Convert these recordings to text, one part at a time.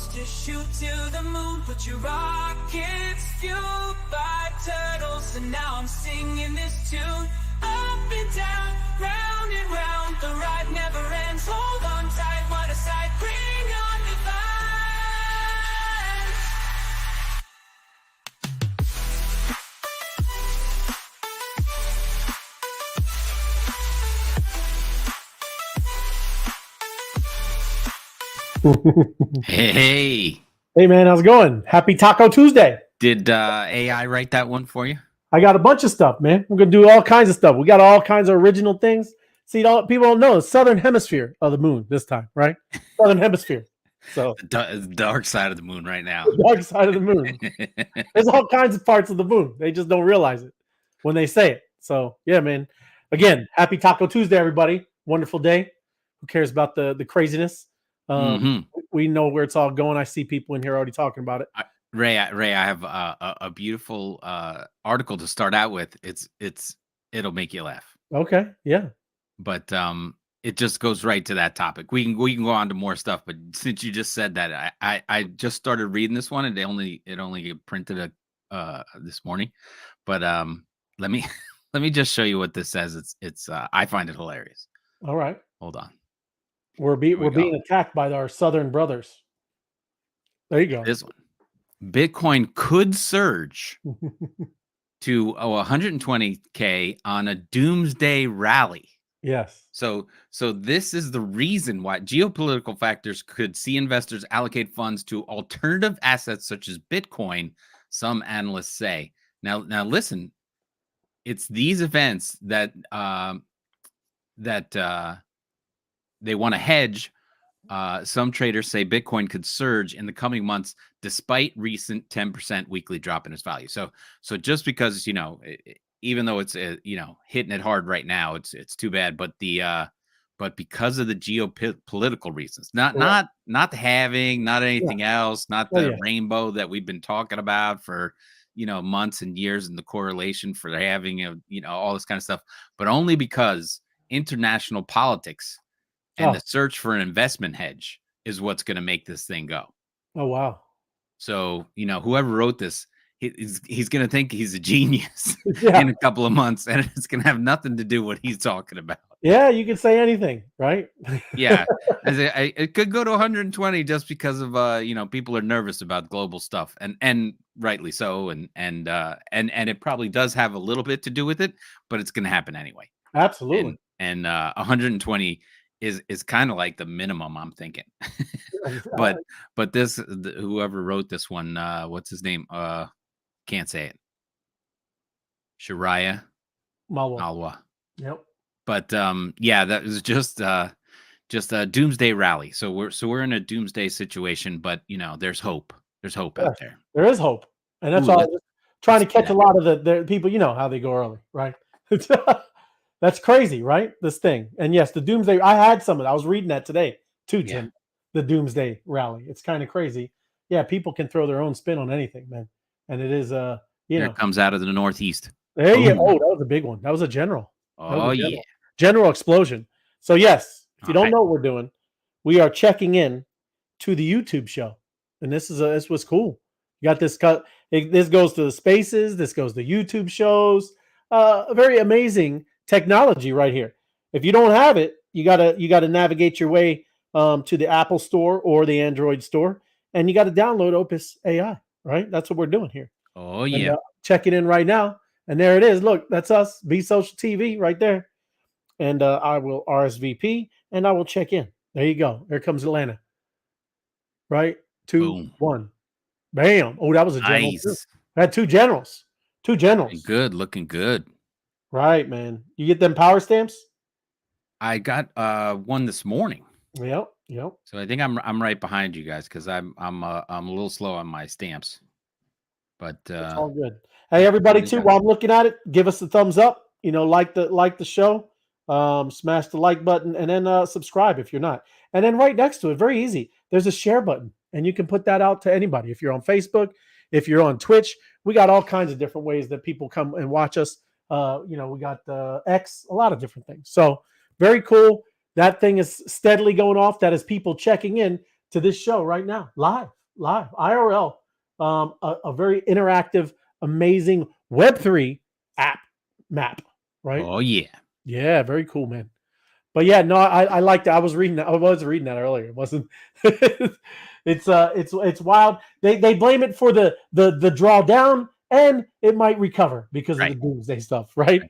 supposed to shoot to the moon, put your rockets fueled by turtles, and now I'm singing this tune. Up and down, round and round, the ride never ends. Hold on tight, what a sight, bring on the Hey, Hey man, how's it going? Happy Taco Tuesday. did AI write that one for you? I got a bunch of stuff, man. We're gonna do all kinds of stuff. We got all kinds of original things. See, people don't know it's Southern Hemisphere of the moon this time, right? Southern Hemisphere. So The dark side of the moon right now. the dark side of the moon. There's all kinds of parts of the moon. They just don't realize it when they say it. So yeah, man. Again, happy Taco Tuesday, everybody. Wonderful day. Who cares about the craziness? We know where it's all going. I see people in here already talking about it. Ray, I have a beautiful article to start out with. It'll make you laugh, Okay, yeah. but it just goes right to that topic. We can go on to more stuff, but since you just said that, I just started reading this one, and it only printed this morning. But let me let me just show you what this says. It's I find it hilarious. All right. Hold on. We're being attacked by our Southern brothers. There you go. This one. Bitcoin could surge to 120K on a doomsday rally. Yes. So this is the reason why geopolitical factors could see investors allocate funds to alternative assets such as Bitcoin, some analysts say. Now listen, it's these events that they want to hedge. Some traders say Bitcoin could surge in the coming months despite recent 10% weekly drop in its value. So just because, even though it's hitting it hard right now, it's too bad. But but because of the geopolitical reasons, not the halving, not anything else, not the rainbow that we've been talking about for months and years, and the correlation for the halving of all this kind of stuff, but only because international politics and the search for an investment hedge is what's going to make this thing go. Oh, wow. So, whoever wrote this, he's going to think he's a genius in a couple of months, and it's going to have nothing to do with what he's talking about. Yeah, you can say anything, right? Yeah. It could go to 120 just because of, people are nervous about global stuff, and rightly so. And it probably does have a little bit to do with it, but it's going to happen anyway. Absolutely. And 120 is kind of like the minimum, I'm thinking. but whoever wrote this one, what's his name? Can't say it. Shariah Malwa. Yep. But that was just a doomsday rally. So we're in a doomsday situation, but there's hope. There's hope out there. There is hope. And that's all I'm trying to catch a lot of the people, how they go early, right? That's crazy, right? This thing. And yes, the doomsday, I had some of that. I was reading that today too, Tim. The doomsday rally. It's kind of crazy. Yeah, people can throw their own spin on anything, man. And it is it comes out of the Northeast. There you go. Oh, that was a big one. That was a general. Oh, General explosion. So yes, if you don't know what we're doing, we are checking in to the YouTube show. And this was cool. You got this cut. This goes to the spaces, this goes to YouTube shows. A very amazing technology right here. If you don't have it, you gotta navigate your way to the Apple store or the Android store, and you got to download Opus AI. Right, that's what we're doing here. Oh yeah, and, check it in right now, and there it is. Look, that's us, Be Social TV, right there. And I will RSVP, and I will check in. There you go. There comes Atlanta. Right, 2, Boom. 1, bam. Oh, that was a general. Nice. I had two generals. Looking good. Right, man. You get them power stamps? I got one this morning. Yep. So I think I'm right behind you guys because I'm a little slow on my stamps. But it's all good. Hey, everybody, too. While I'm looking at it, give us a thumbs up. Like the show. Smash the like button and then subscribe if you're not. And then right next to it, very easy. There's a share button, and you can put that out to anybody. If you're on Facebook, if you're on Twitch, we got all kinds of different ways that people come and watch us. We got X, a lot of different things. So very cool. That thing is steadily going off. That is people checking in to this show right now, live, IRL. A very interactive, amazing Web3 app map, right? Oh yeah. Yeah, very cool, man. But yeah, no, I liked it. I was reading that earlier. It wasn't. It's wild. They blame it for the drawdown, and it might recover because of the doomsday stuff, right?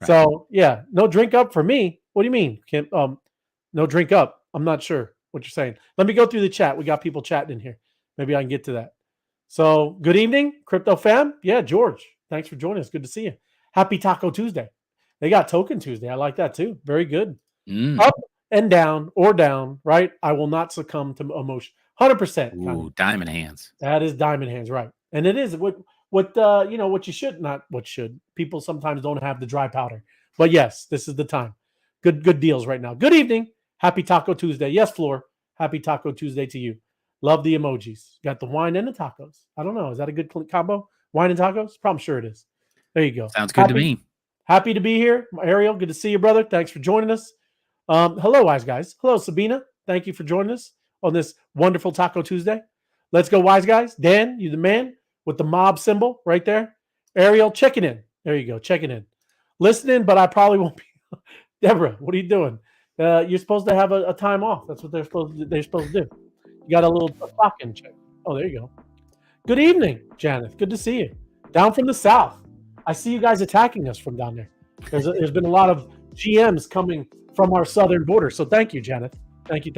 So yeah, no drink up for me. What do you mean, Kim? No drink up. I'm not sure what you're saying. Let me go through the chat. We got people chatting in here. Maybe I can get to that. So good evening, Crypto Fam. Yeah, George, thanks for joining us. Good to see you. Happy Taco Tuesday. They got Token Tuesday. I like that too. Very good. Up and down or down, right? I will not succumb to emotion. 100%. Ooh, diamond hands. That is diamond hands, right? And it is what you should not. What should people sometimes don't have the dry powder, but yes, this is the time. Good deals right now. Good evening. Happy Taco Tuesday. Yes, Floor. Happy Taco Tuesday to you. Love the emojis. Got the wine and the tacos. I don't know. Is that a good combo? Wine and tacos? Probably sure it is. There you go. Sounds good to me. Happy to be here. Ariel, good to see you, brother. Thanks for joining us. Hello, Wise Guys. Hello, Sabina. Thank you for joining us on this wonderful Taco Tuesday. Let's go, Wise Guys. Dan, you the man with the mob symbol right there. Ariel, checking in. There you go, checking in. Listening, but I probably won't be. Deborah, what are you doing? You're supposed to have a time off. That's what they're supposed to do. You got a little clock in check. Oh, there you go. Good evening, Janet. Good to see you. Down from the south. I see you guys attacking us from down there. There's been a lot of GMs coming from our southern border. So thank you, Janet. Thank you.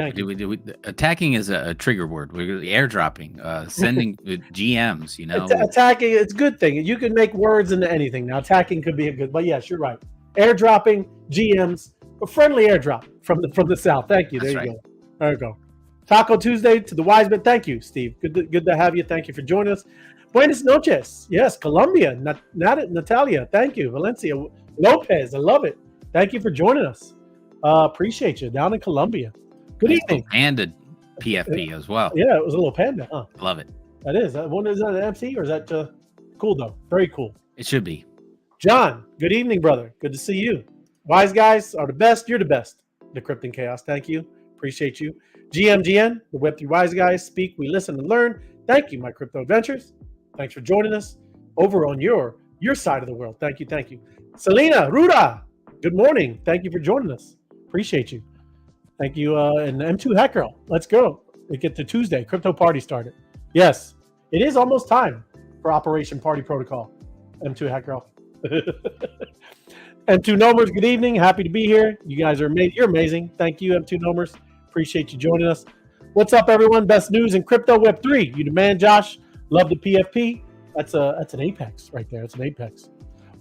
Attacking is a trigger word. We're airdropping, sending GMs, Attacking, it's a good thing. You can make words into anything. Now, attacking could be a good, but yes, you're right. Airdropping, GMs, a friendly airdrop from the south. Thank you. There you go. There you go. Taco Tuesday to the wise men. Thank you, Steve. Good to have you. Thank you for joining us. Buenas noches. Yes, Colombia. Natalia. Thank you. Valencia. Lopez. I love it. Thank you for joining us. Appreciate you down in Colombia. Good evening. Panda PFP as well. Yeah, it was a little panda, huh? Love it. That is. Is that an MC or is that cool though? Very cool. It should be. John, good evening, brother. Good to see you. Wise Guys are the best. You're the best. Decrypting Chaos. Thank you. Appreciate you. GMGN, the Web3 Wise Guys, speak, we listen and learn. Thank you, my crypto adventures. Thanks for joining us over on your side of the world. Thank you. Selena, Ruda, good morning. Thank you for joining us. Appreciate you. Thank you. And M2 Hacker, let's go. We get to Tuesday. Crypto party started. Yes, it is almost time for Operation Party Protocol. M2 Hacker. M2 Nomers, good evening. Happy to be here. You guys are amazing. You're amazing. Thank you, M2 Nomers. Appreciate you joining us. What's up, everyone? Best news in crypto Web3. You the man, Josh. Love the PFP. That's an apex right there. It's an apex.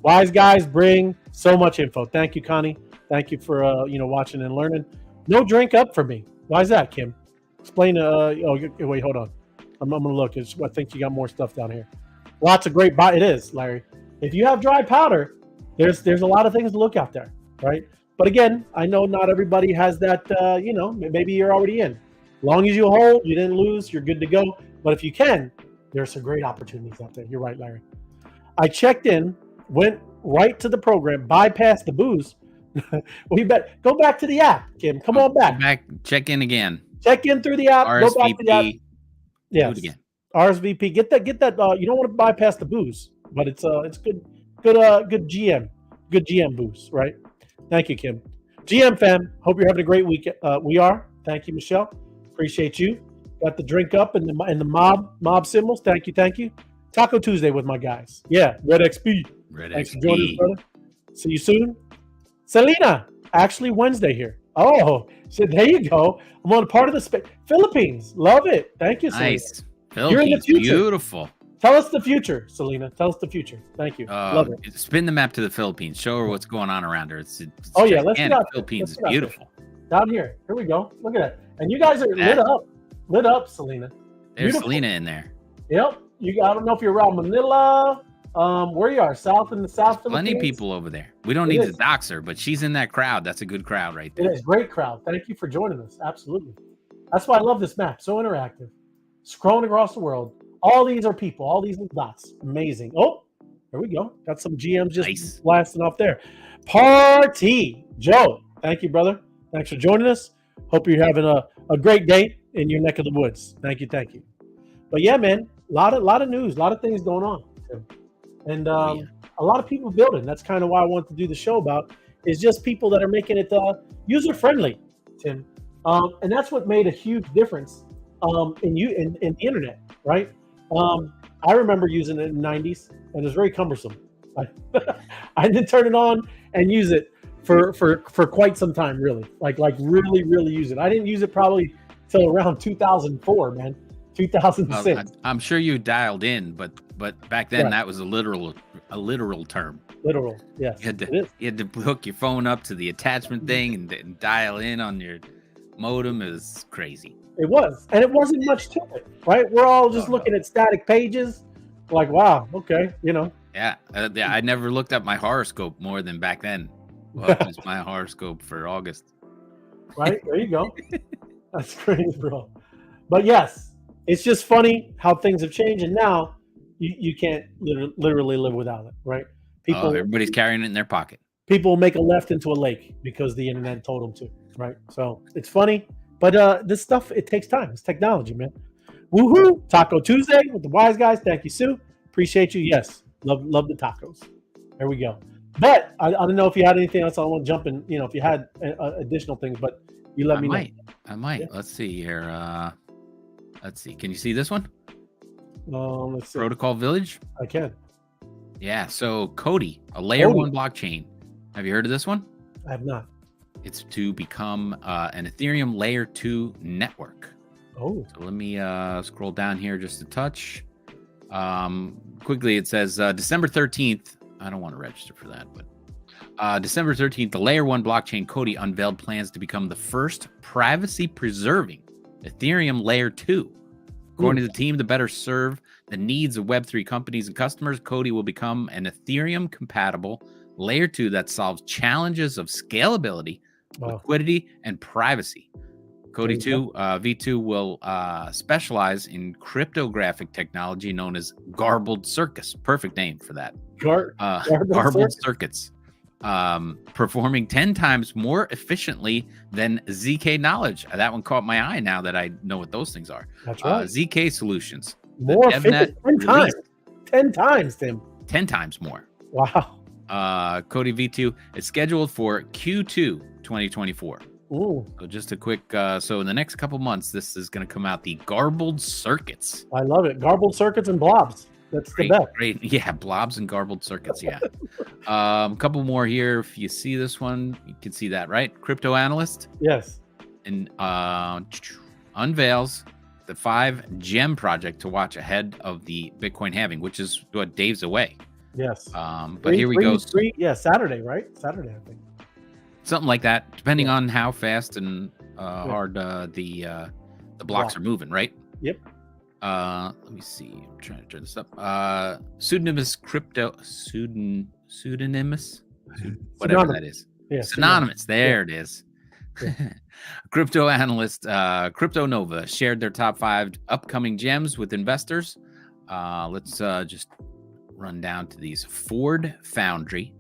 Wise Guys bring so much info. Thank you, Connie. Thank you for watching and learning. No drink up for me. Why is that, Kim? Explain. Wait, hold on. I'm gonna look. I think you got more stuff down here. Lots of great. It is, Larry. If you have dry powder, there's a lot of things to look out there, right? But again, I know not everybody has that. Maybe you're already in. Long as you hold, you didn't lose, you're good to go. But if you can, there's some great opportunities out there. You're right, Larry. I checked in, went right to the program, bypassed the booze. Go back to the app, Kim. Come on back. Check in again. Check in through the app. RSVP. Go back to the app. Yes. Do it again. RSVP. Get that. You don't want to bypass the booze, but it's good. Good GM booze, right? Thank you, Kim. GM fam. Hope you're having a great week. We are. Thank you, Michelle. Appreciate you. Got the drink up and the mob symbols. Thank you. Taco Tuesday with my guys. Yeah, Red XP. Thanks for joining us, brother. See you soon. Selena, actually Wednesday here. Oh, so there you go. I'm on a part of the Philippines. Love it. Thank you, Selena. Nice. Philippines, you're in the future. Beautiful. Tell us the future, Selena. Tell us the future. Thank you. Love it. Spin the map to the Philippines. Show her what's going on around her. Let's get out. The Philippines is beautiful. Down here. Here we go. Look at that. And you guys are lit up, Selena. There's beautiful. Selena in there. Yep. I don't know if you're around Manila, where you are, in the South Philippines. Plenty of people over there. We don't need to dox her, but she's in that crowd. That's a good crowd right there. It is. Great crowd. Thank you for joining us. Absolutely. That's why I love this map. So interactive. Scrolling across the world. All these are people. All these dots. Amazing. Oh, there we go. Got some GMs just blasting off there. Party. Joe, thank you, brother. Thanks for joining us. Hope you're having a great day. in your neck of the woods. Thank you. But yeah, man, a lot of news, a lot of things going on, and a lot of people building. That's kind of why I wanted to do the show about. Is just people that are making it user friendly, Tim, and that's what made a huge difference in the internet, right? I remember using it in the 90s, and it was very cumbersome. I didn't turn it on and use it for quite some time, really. Like really use it. I didn't use it probably till around 2004, man. 2006. Well, I'm sure you dialed in, but back then that was a literal term. Literal, yes. You had to hook your phone up to the attachment thing and dial in on your modem. It was crazy. It was, and it wasn't much to it, right? We're all just looking at static pages, like, wow, okay, Yeah, I never looked at my horoscope more than back then. What was my horoscope for August? Right, there you go. That's crazy, bro. But yes, it's just funny how things have changed, and now you can't literally live without it, right? Everybody's carrying it in their pocket. People make a left into a lake because the internet told them to, right? So it's funny, but this stuff, it takes time. It's technology, man. Woohoo! Taco Tuesday with the wise guys. Thank you, Sue. Appreciate you. Yes, love the tacos. There we go. But I don't know if you had anything else. I want to jump in. If you had additional things, but you let me know. I might. Yeah. Let's see here. Let's see. Can you see this one? Let's see. Protocol Village. I can. Yeah. So Cody, a layer 1 blockchain. Have you heard of this one? I have not. It's to become an Ethereum layer 2 network. Oh. So let me scroll down here just a touch. Quickly, it says December 13th. I don't want to register for that, but December 13th, the layer 1 blockchain Cody unveiled plans to become the first privacy-preserving Ethereum layer 2. According to the team, to better serve the needs of Web3 companies and customers, Cody will become an Ethereum-compatible layer 2 that solves challenges of scalability, liquidity, and privacy. Cody V2 will specialize in cryptographic technology known as garbled circuits. Perfect name for that. Garbled circuits. Performing 10 times more efficiently than ZK Knowledge. That one caught my eye now that I know what those things are. That's right. ZK Solutions. More efficient. 10 times. 10 times, Tim. 10 times more. Wow. Cody V2 is scheduled for Q2 2024. Ooh. So just a quick, so in the next couple months, this is going to come out, the garbled circuits. I love it. Garbled circuits and blobs. That's the best. Great. Yeah, blobs and garbled circuits. Yeah. A couple more here. If you see this one, you can see that, right? Crypto analyst. Yes. And unveils the 5 gem project to watch ahead of the Bitcoin halving, which is what Dave's away. Yes. But here we go. Saturday, right? Saturday, I think. Something like that, depending on how fast and hard the blocks are moving, right? Yep. Let me see. I'm trying to turn this up. Pseudonymous crypto pseudonymous, whatever that is. Yeah, synonymous. There it is. Yeah. Crypto analyst Crypto Nova shared their top 5 upcoming gems with investors. Let's just run down to these. Ford Foundry,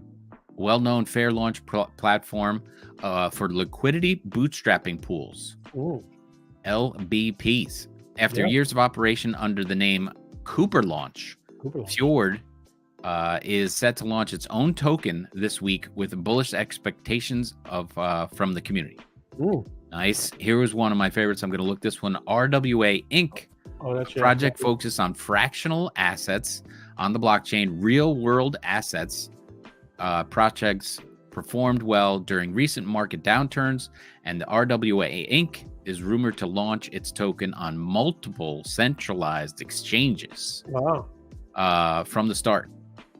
well-known fair launch platform for liquidity bootstrapping pools. Ooh. LBPs. After years of operation under the name Cooper Launch, Fjord is set to launch its own token this week with bullish expectations of from the community. Ooh. Nice. Here was one of my favorites. I'm going to look this one. RWA Inc. That's project focuses on fractional assets on the blockchain, real-world assets. Projects performed well during recent market downturns, and the RWA Inc. is rumored to launch its token on multiple centralized exchanges. Wow. From the start.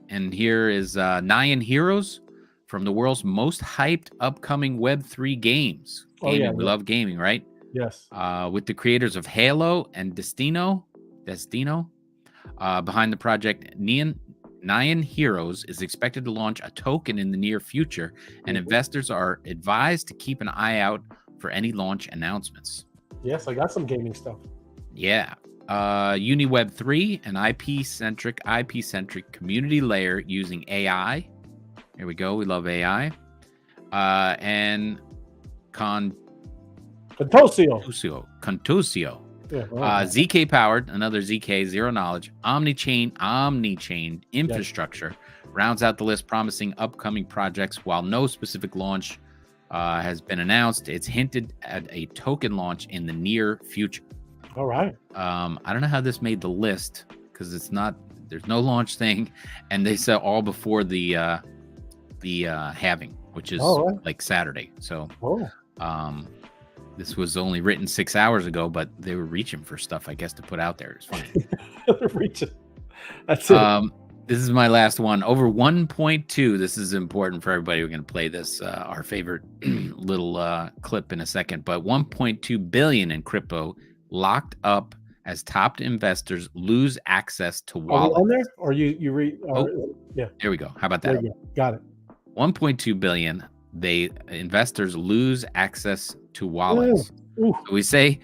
And here is Nyan Heroes from the world's most hyped upcoming Web3 games. Gaming. We love gaming, right? Yes. With the creators of Halo and Destino behind the project. Nyan Heroes is expected to launch a token in the near future, and investors are advised to keep an eye out for any launch announcements. Yes, I got some gaming stuff. Yeah. UniWeb 3, an IP-centric community layer using AI. Here we go. We love AI. And Contosio. Contusio. Yeah, ZK powered, another ZK, zero knowledge, omni-chain infrastructure rounds out the list, promising upcoming projects. While no specific launch has been announced, it's hinted at a token launch in the near future. all right. I don't know how this made the list because there's no launch thing, and they said all before the halving, which is like Saturday. So this was only written 6 hours ago, but they were reaching for stuff, I guess, to put out there. It's funny. They're reaching. That's it. This is my last one. Over 1.2. This is important for everybody. We're going to play this, our favorite little clip in a second. But 1.2 billion in crypto locked up as top investors lose access to wallets. Are we on there? Or you read? Yeah. There we go. How about that? Got it. 1.2 billion. Investors lose access to wallets. Ooh. We say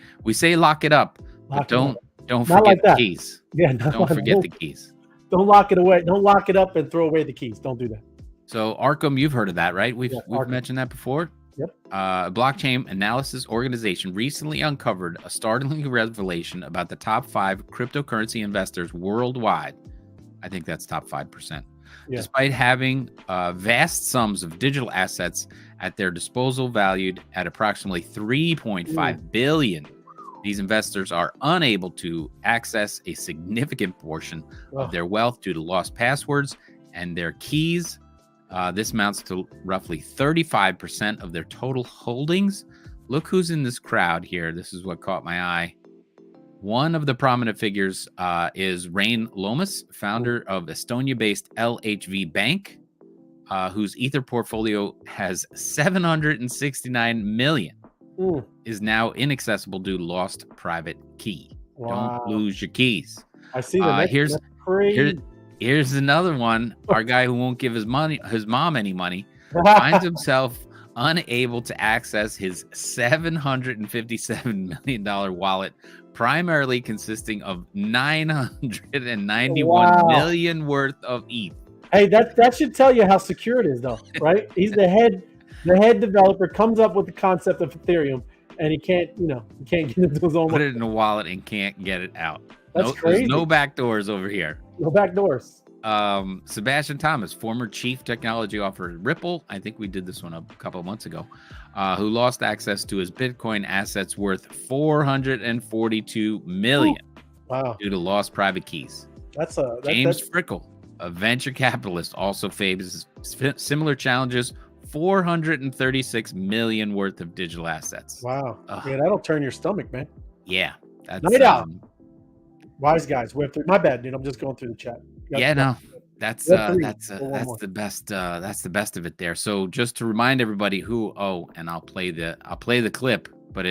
lock it up, but don't Not forget like the that. keys. Yeah. Don't forget the keys. Don't lock it away. Don't lock it up and throw away the keys. Don't do that. So Arkham, you've heard of that, right? We've mentioned that before. Yep. A blockchain analysis organization recently uncovered a startling revelation about the top 5 cryptocurrency investors worldwide. I think that's top 5%. Yeah. Despite having vast sums of digital assets at their disposal, valued at approximately 3.5 billion, these investors are unable to access a significant portion of their wealth due to lost passwords and their keys. This amounts to roughly 35% of their total holdings. Look who's in this crowd here. This is what caught my eye. One of the prominent figures is Rain Lomas, founder of Estonia-based LHV Bank, whose Ether portfolio has 769 million. Is now inaccessible due to lost private key. Wow. Don't lose your keys. I see that. Here's another one. Our guy who won't give his mom any money, finds himself unable to access his $757 million wallet, primarily consisting of 991 million worth of ETH. Hey, that should tell you how secure it is, though, right? He's the head developer, comes up with the concept of Ethereum, and he can't get into his own. Put it in a wallet and can't get it out. That's crazy. There's no back doors over here. No back doors. Sebastian Thomas, former chief technology officer at Ripple, I think we did this one a couple of months ago, who lost access to his Bitcoin assets worth 442 million. Wow. Due to lost private keys. James Frickle, a venture capitalist, also faces similar challenges. 436 million worth of digital assets. Wow. Yeah, that'll turn your stomach, man. Yeah. That's Night out. Wise guys. My bad, dude. I'm just going through the chat. That's the best. That's the best of it there. So just to remind everybody and I'll play the clip, but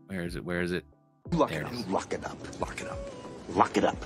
where is it? Lock it up.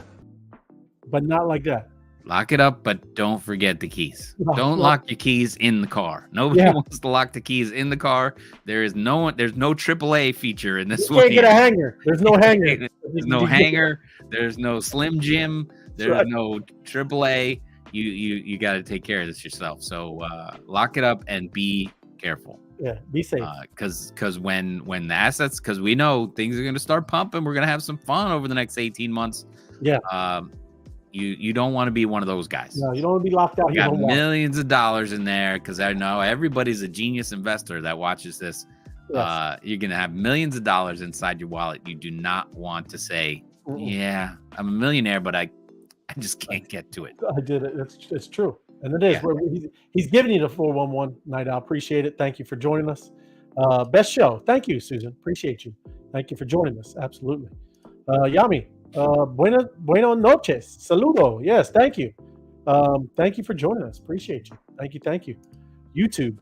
But not like that. Lock it up, but don't forget the keys. Don't lock your keys in the car. Nobody wants to lock the keys in the car. There's no AAA feature in this one. You can't get a hanger. There's no hanger. There's no hanger. There's no Slim Jim. There's no AAA. You got to take care of this yourself. So lock it up and be careful. Yeah, be safe. Because when the assets, because we know things are going to start pumping. We're going to have some fun over the next 18 months. Yeah. You don't want to be one of those guys. No, you don't want to be locked out. You got millions of dollars in there, because I know everybody's a genius investor that watches this. Yes. You're going to have millions of dollars inside your wallet. You do not want to say, yeah, I'm a millionaire, but I just can't get to it. I did it. It's true. And it is. Yeah. He's giving you the 411 night. I appreciate it. Thank you for joining us. Best show. Thank you, Susan. Appreciate you. Thank you for joining us. Absolutely. Yami. Buenas noches. Saludo. Yes, thank you. Thank you for joining us. Appreciate you. Thank you. YouTube.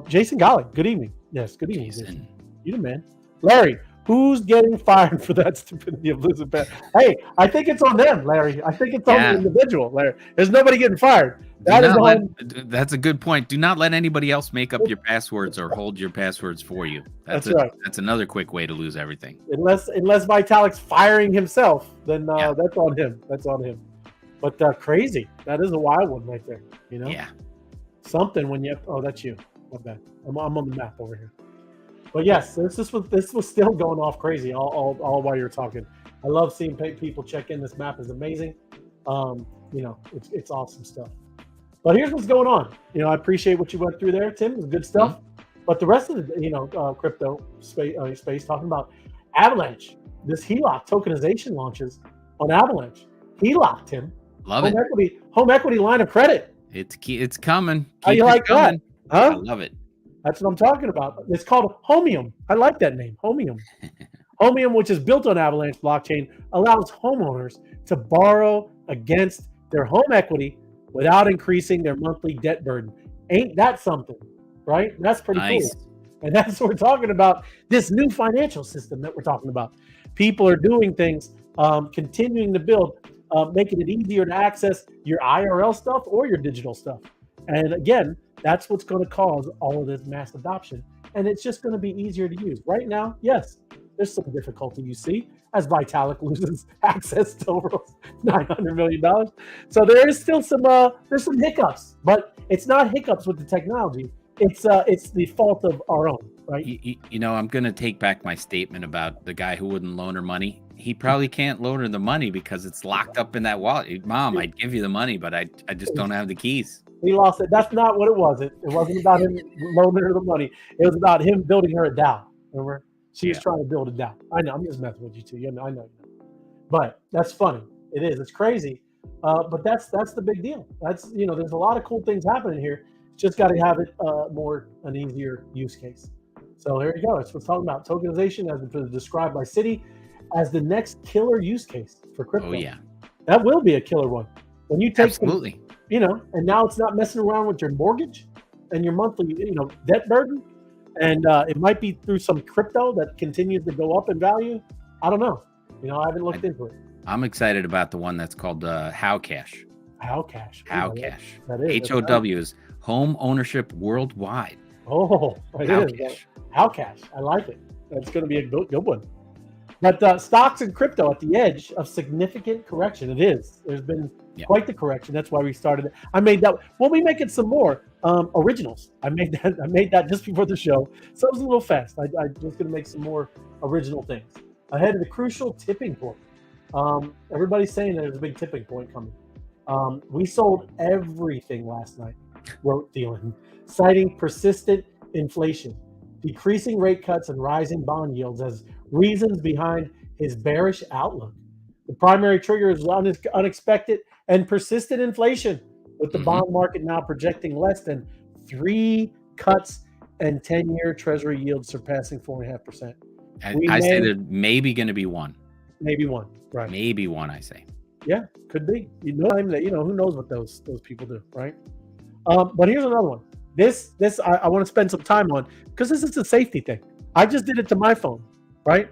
Jason Golly. Good evening. Yes, good evening. Jason. You the man. Larry, who's getting fired for that stupidity of losing bet? Hey, I think it's on them, Larry. I think it's on the individual, Larry. There's nobody getting fired. That's a good point. Do not let anybody else make up your passwords or hold your passwords for you. That's right. That's another quick way to lose everything. Unless Vitalik's firing himself, then that's on him. That's on him. But crazy. That is a wild one right there. You know? Yeah. Something when you. Oh, that's you. My bad. I'm on the map over here. But yes, this was still going off crazy all while you're talking. I love seeing people check in. This map is amazing. It's awesome stuff. But here's what's going on. I appreciate what you went through there, Tim. It was good stuff. Mm-hmm. But the rest of the crypto space talking about Avalanche. This HELOC tokenization launches on Avalanche. HELOC, Tim. Love it. Home equity line of credit. It's coming. How you like coming. that? Huh? I love it. That's what I'm talking about. It's called Homium. I like that name, Homium. Homium, which is built on Avalanche blockchain, allows homeowners to borrow against their home equity without increasing their monthly debt burden. Ain't that something, right? That's pretty cool. And that's what we're talking about, this new financial system that we're talking about. People are doing things, continuing to build, making it easier to access your IRL stuff or your digital stuff. And again, that's what's going to cause all of this mass adoption. And it's just going to be easier to use. Right now, yes, there's some difficulty you see as Vitalik loses access to over $900 million. So there is still there's some hiccups, but it's not hiccups with the technology. It's the fault of our own, right? I'm going to take back my statement about the guy who wouldn't loan her money. He probably can't loan her the money because it's locked up in that wallet. Mom, I'd give you the money, but I just don't have the keys. He lost it. That's not what it was. It wasn't about him loaning her the money. It was about him building her a DAO. Remember? She was trying to build a DAO. I know. I'm just messing with you too. I know. But that's funny. It is. It's crazy. But that's the big deal. That's there's a lot of cool things happening here. Just got to have it an easier use case. So here you go. It's what's talking about. Tokenization has been described by Citi as the next killer use case for crypto. Oh yeah, that will be a killer one. When you take absolutely. And now it's not messing around with your mortgage and your monthly, debt burden. And it might be through some crypto that continues to go up in value. I don't know. I haven't looked into it. I'm excited about the one that's called Howcash. Howcash. Howcash. That is. HOW is home ownership worldwide. Oh, it Howcash. Is. Howcash. I like it. That's going to be a good one. But stocks and crypto at the edge of significant correction. It is. There's been quite the correction. That's why we started it. I made that. We'll be making some more originals. I made that just before the show. So it was a little fast. I'm just going to make some more original things. Ahead of the crucial tipping point. Everybody's saying there's a big tipping point coming. We sold everything last night, wrote Thielen, citing persistent inflation, decreasing rate cuts, and rising bond yields as reasons behind his bearish outlook. The primary trigger is unexpected and persistent inflation, with the bond market now projecting less than 3 cuts and 10-year Treasury yields surpassing 4.5%. I say there's maybe going to be one. Maybe one, right? Maybe one, I say. Yeah, could be. Who knows what those people do, right? But here's another one. This I want to spend some time on because this is a safety thing. I just did it to my phone, right?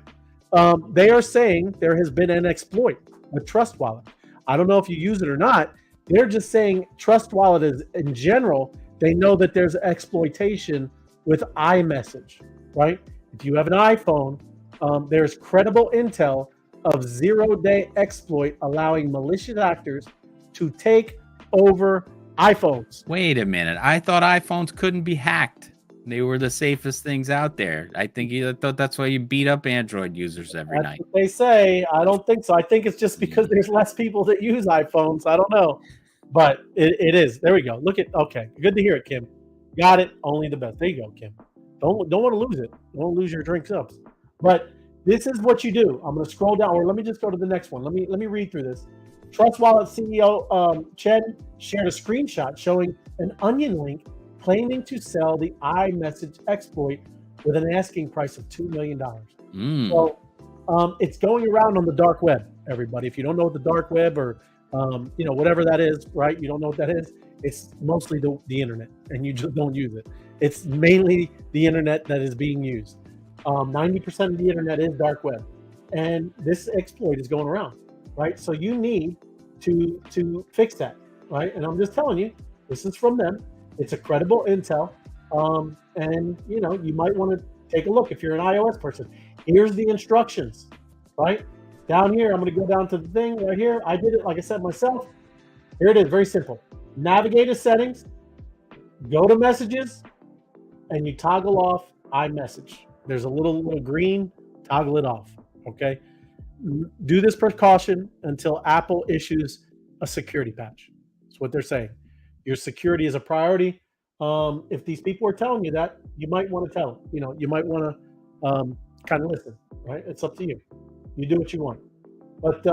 They are saying there has been an exploit with Trust Wallet. I don't know if you use it or not. They're just saying Trust Wallet is in general. They know that there's exploitation with iMessage, right? If you have an iPhone, there's credible intel of zero-day exploit allowing malicious actors to take over iPhones. Wait a minute. I thought iPhones couldn't be hacked. They were the safest things out there. I thought that's why you beat up Android users every night. What they say. I don't think so. I think it's just because there's less people that use iPhones. I don't know. But it is. There we go. Okay. Good to hear it, Kim. Got it. Only the best. There you go, Kim. Don't want to lose it. Don't lose your drink ups. But this is what you do. I'm going to scroll down, or let me just go to the next one. Let me read through this. Trust Wallet CEO Chen shared a screenshot showing an onion link claiming to sell the iMessage exploit with an asking price of $2 million. So it's going around on the dark web, everybody. If you don't know what the dark web or whatever that is, right? You don't know what that is. It's mostly the internet, and you just don't use it. It's mainly the internet that is being used. 90% of the internet is dark web, and this exploit is going around, right? So you need to fix that, right? And I'm just telling you, this is from them. It's a credible intel, and you might want to take a look if you're an iOS person. Here's the instructions, right? Down here, I'm going to go down to the thing right here. I did it, like I said myself. Here it is, very simple. Navigate to settings, go to messages, and you toggle off iMessage. There's a little green. Toggle it off. Okay. Do this precaution until Apple issues a security patch. That's what they're saying. Your security is a priority. If these people are telling you that, you might want to tell them. You might want to kind of listen. Right? It's up to you. You do what you want. But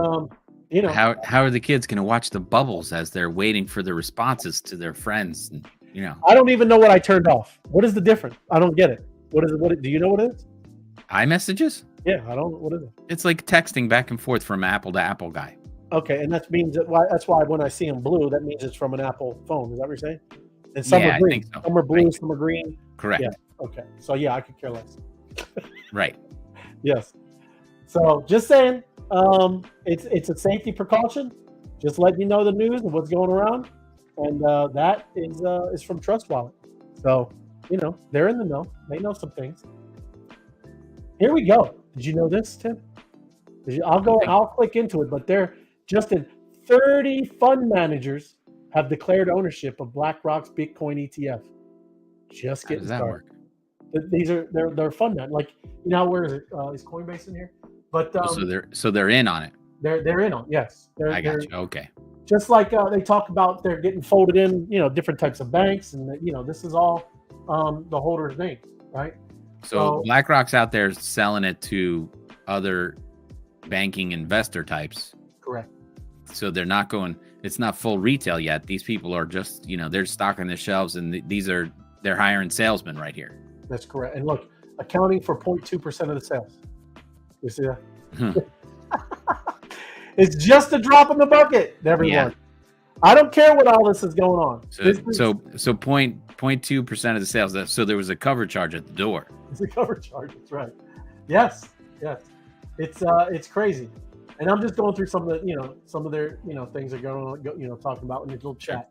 how are the kids going to watch the bubbles as they're waiting for the responses to their friends? And, I don't even know what I turned off. What is the difference? I don't get it. What is it? Do you know what it is? iMessages? Yeah, I don't. What is it? It's like texting back and forth from Apple to Apple guy. Okay, and that means that's why when I see them blue, that means it's from an Apple phone. Is that what you're saying? And some are green. I think so. Some are blue, right. Some are green. Correct. Yeah. Okay. So yeah, I could care less. Right. Yes. So just saying, it's a safety precaution. Just letting you know the news and what's going around, and that is from Trust Wallet. So they're in the know. They know some things. Here we go. Did you know this, Tim? I'll click into it, but they're just in 30 fund managers have declared ownership of BlackRock's Bitcoin ETF. Just getting started. These are they're fund managers. Like where is it? Is Coinbase in here? But so they're in on it. They're in on yes. I got you. Okay. Just like they talk about, they're getting folded in, different types of banks, and this is all the holder's name, right? So BlackRock's out there selling it to other banking investor types. Correct. So they're not going. It's not full retail yet. These people are just, they're stocking the shelves, and they're hiring salesmen right here. That's correct. And look, accounting for 0.2% of the sales. You see that? It's just a drop in the bucket, everyone. Yeah. I don't care what all this is going on. So 0.2% of the sales. So there was a cover charge at the door. It's a cover charge. That's right. Yes. It's crazy. And I'm just going through some of their things they're going on, talking about in the little chat.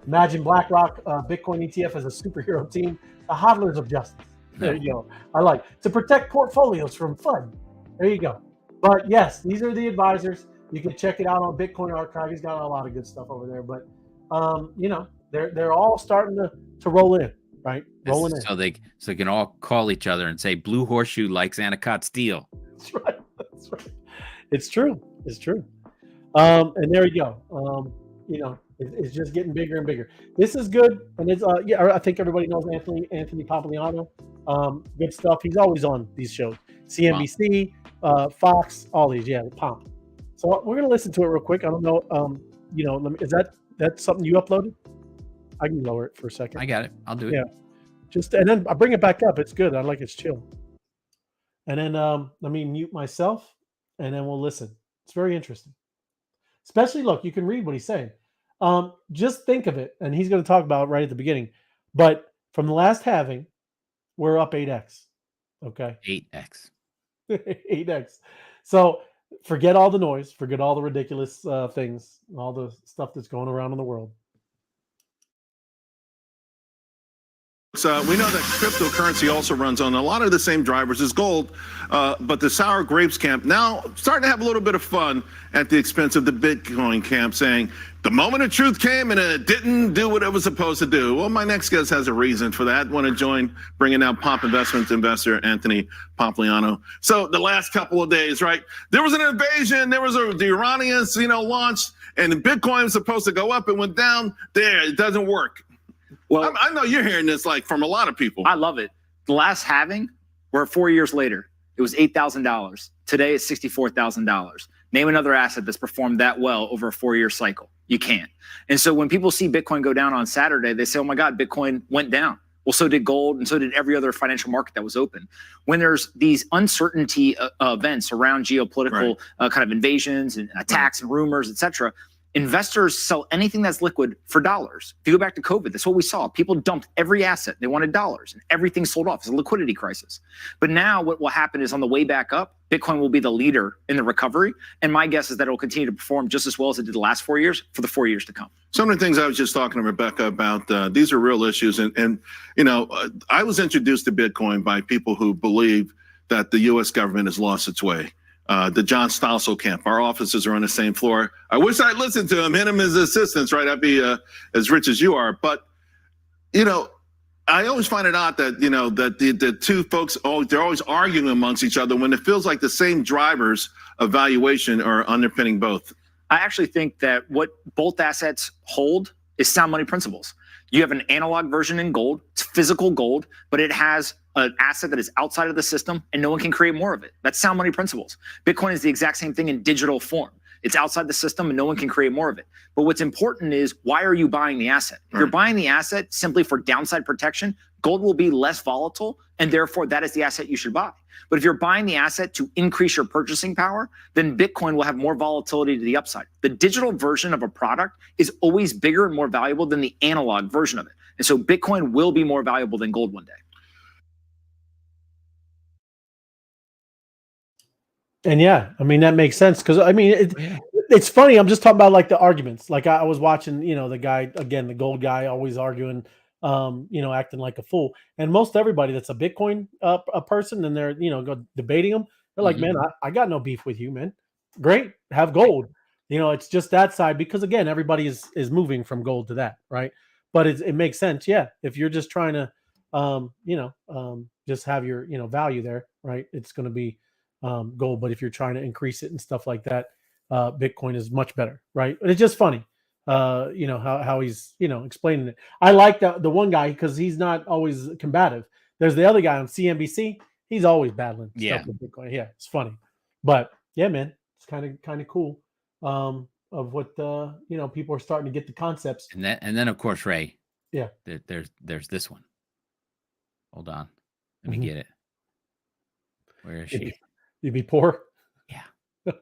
Imagine BlackRock Bitcoin ETF as a superhero team, the hodlers of justice. There you go. I like to protect portfolios from FUD. There you go. But yes, these are the advisors. You can check it out on Bitcoin Archive. He's got a lot of good stuff over there. But they're all starting to roll in, right? Rolling in. So they can all call each other and say, Blue Horseshoe likes Anacott Steel. That's right. It's true. And there you go. It's just getting bigger and bigger. This is good. And it's I think everybody knows Anthony Pompliano. Good stuff. He's always on these shows. CNBC, Fox, all these. Yeah, Pomp. So we're gonna listen to it real quick. I don't know. Is that something you uploaded? I can lower it for a second. I got it. I'll do it. Yeah. And then I bring it back up. It's good. I like it's chill. And then let me mute myself, and then we'll listen. It's very interesting. Especially, look, you can read what he's saying. Just think of it, and he's going to talk about it right at the beginning. But from the last halving, we're up 8x. Okay. 8x. 8x. So forget all the noise. Forget all the ridiculous things, all the stuff that's going around in the world. So we know that cryptocurrency also runs on a lot of the same drivers as gold, but the sour grapes camp now starting to have a little bit of fun at the expense of the Bitcoin camp, saying the moment of truth came and it didn't do what it was supposed to do. Well, my next guest has a reason for that. Want to join bringing out Pomp Investments investor Anthony Pompliano. So the last couple of days, right? There was an invasion. There was the Iranians, launched, and Bitcoin was supposed to go up. It went down. There, it doesn't work. Well, I know you're hearing this from a lot of people. I love it. The last halving, we're 4 years later. It was $8,000. Today it's $64,000. Name another asset that's performed that well over a 4-year cycle. You can't. And so when people see Bitcoin go down on Saturday, they say, oh my God, Bitcoin went down. Well, so did gold, and so did every other financial market that was open. When there's these uncertainty events around geopolitical kind of invasions and attacks and rumors, et cetera, investors sell anything that's liquid for dollars. If you go back to COVID, that's what we saw. People dumped every asset. They wanted dollars, and everything sold off. It's a liquidity crisis. But now what will happen is on the way back up, Bitcoin will be the leader in the recovery. And my guess is that it will continue to perform just as well as it did the last 4 years for the 4 years to come. Some of the things I was just talking to Rebecca about, these are real issues. And I was introduced to Bitcoin by people who believe that the U.S. government has lost its way. The John Stossel camp. Our offices are on the same floor. I wish I'd listened to him, him as assistants, right? I'd be as rich as you are. But, I always find it odd that that the two folks they're always arguing amongst each other when it feels like the same drivers of valuation are underpinning both. I actually think that what both assets hold is sound money principles. You have an analog version in gold, it's physical gold, but it has an asset that is outside of the system and no one can create more of it. That's sound money principles. Bitcoin is the exact same thing in digital form. It's outside the system and no one can create more of it. But what's important is, why are you buying the asset? If you're buying the asset simply for downside protection, gold will be less volatile, and therefore that is the asset you should buy. But if you're buying the asset to increase your purchasing power, then Bitcoin will have more volatility to the upside. The digital version of a product is always bigger and more valuable than the analog version of it. And so Bitcoin will be more valuable than gold one day. And yeah, I mean, that makes sense, because I mean, it's funny. I'm just talking about like the arguments. Like I was watching, the guy, again, the gold guy, always arguing, acting like a fool. And most everybody that's a Bitcoin a person, and they're go debating them, they're like, man, I got no beef with you, man. Great, have gold. It's just that side, because again, everybody is moving from gold to that, right? But it makes sense, yeah. If you're just trying to, just have your value there, right? It's going to be gold. But if you're trying to increase it and stuff like that, Bitcoin is much better, right? And it's just funny, how he's explaining it. I like the one guy because he's not always combative. There's the other guy on CNBC. He's always battling stuff with Bitcoin. Yeah, it's funny, but yeah, man, it's kind of cool. Of what people are starting to get the concepts. And then of course, Ray. Yeah. There's this one. Hold on, let me get it. Where is she? You'd be poor. Yeah. I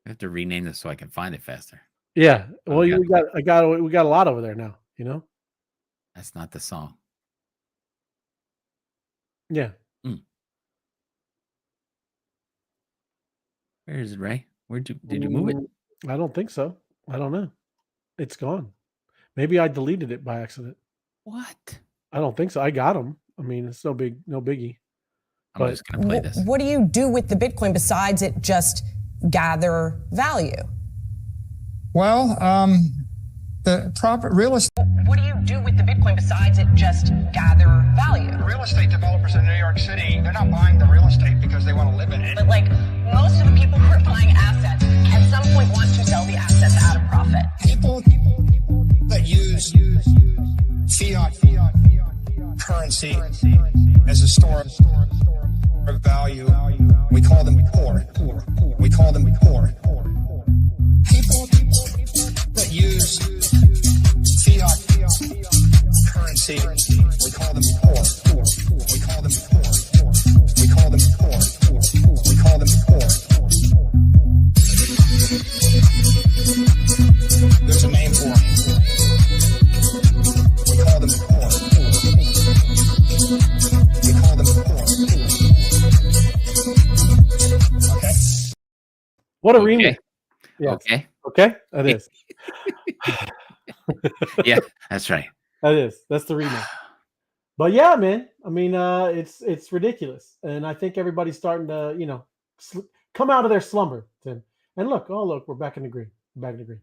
have to rename this so I can find it faster. Yeah. Well, we got a lot over there now, That's not the song. Yeah. Where is it, Ray? Did you move it? I don't think so. I don't know. It's gone. Maybe I deleted it by accident. What? I don't think so. I got them. I mean, it's no biggie. I'm just going to play this. What do you do with the Bitcoin besides it just gather value? Well, the proper real estate. What do you do with the Bitcoin besides it just gather value? Real estate developers in New York City, they're not buying the real estate because they want to live in it. But like most of the people who are buying assets at some point want to sell the assets at a profit. People that use fiat currency as a store of value, we call them poor. We call them poor. People that use fiat currency, we call them poor. We call them poor. We call them poor. We call them poor. There's a name for them. We call them poor. We call them poor. Okay. What a remix. Yes. Okay. That is. Yeah, that's right. That is. That's the remix. But yeah, man. I mean, it's ridiculous, and I think everybody's starting to, come out of their slumber. Tim. And look, we're back in the green. Back in the green.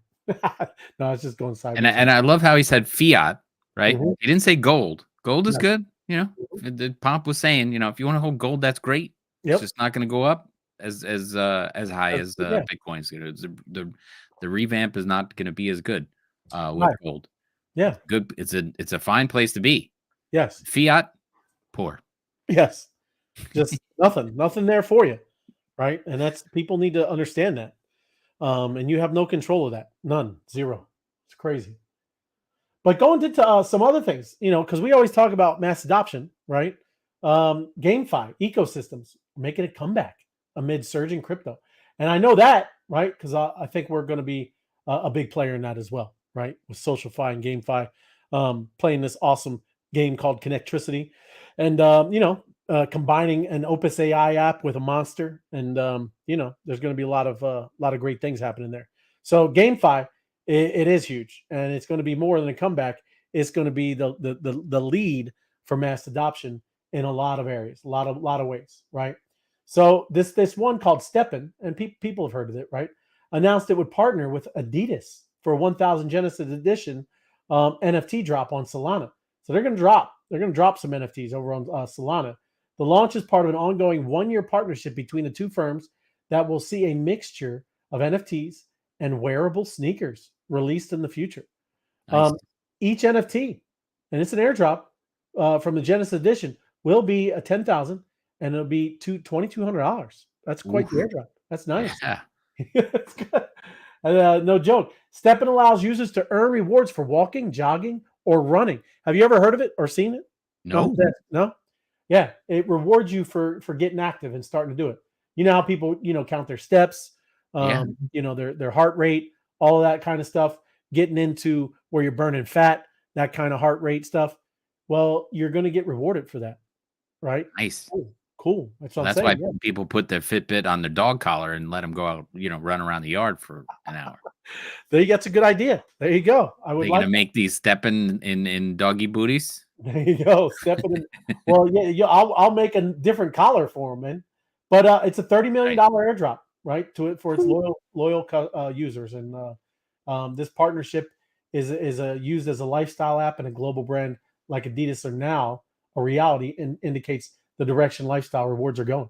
No, it's just going sideways. And I love how he said fiat, right? Mm-hmm. He didn't say gold. Gold is good. The Pomp was saying, if you want to hold gold, that's great. Yep. It's just not going to go up as high as Bitcoin's. The revamp is not going to be as good with gold. Yeah, good. It's a fine place to be. Yes. Fiat, poor. Yes. Just nothing there for you, right? And that's, people need to understand that. And you have no control of that. None. Zero. It's crazy. But going into some other things, because we always talk about mass adoption, right? GameFi ecosystems making a comeback amid surging crypto. And I know that, right? Because I think we're going to be a big player in that as well, right? With SocialFi and GameFi playing this awesome game called Connectricity. And, combining an Opus AI app with a monster. And, there's going to be a lot of great things happening there. So GameFi, it is huge, and it's going to be more than a comeback. It's going to be the lead for mass adoption in a lot of areas, a lot of ways, right? So this one called Steppen, and people have heard of it, right? Announced it would partner with Adidas for 1,000 Genesis Edition NFT drop on Solana. So they're going to drop They're going to drop some NFTs over on Solana. The launch is part of an ongoing 1-year partnership between the two firms that will see a mixture of NFTs and wearable sneakers released in the future. Nice. Each NFT, and it's an airdrop from the Genesis edition, will be a 10,000, and it'll be $2,200. That's quite the airdrop. That's nice. Yeah. It's good. No joke. STEPN allows users to earn rewards for walking, jogging, or running. Have you ever heard of it or seen it? No. No. Yeah, it rewards you for getting active and starting to do it. You know how people count their steps, their heart rate, all of that kind of stuff. Getting into where you're burning fat, that kind of heart rate stuff. Well, you're going to get rewarded for that, right? Nice. Cool. That's what I'm That's saying. why people put their Fitbit on their dog collar and let them go out, run around the yard for an hour. That's a good idea. There you go. I would They're like gonna make these stepping in doggy booties. There you go. Stepping in. Well, yeah, I'll make a different collar for them, man. But it's a $30 million airdrop, right? For its loyal users, and this partnership is used as a lifestyle app, and a global brand like Adidas are now a reality, and indicates the direction lifestyle rewards are going.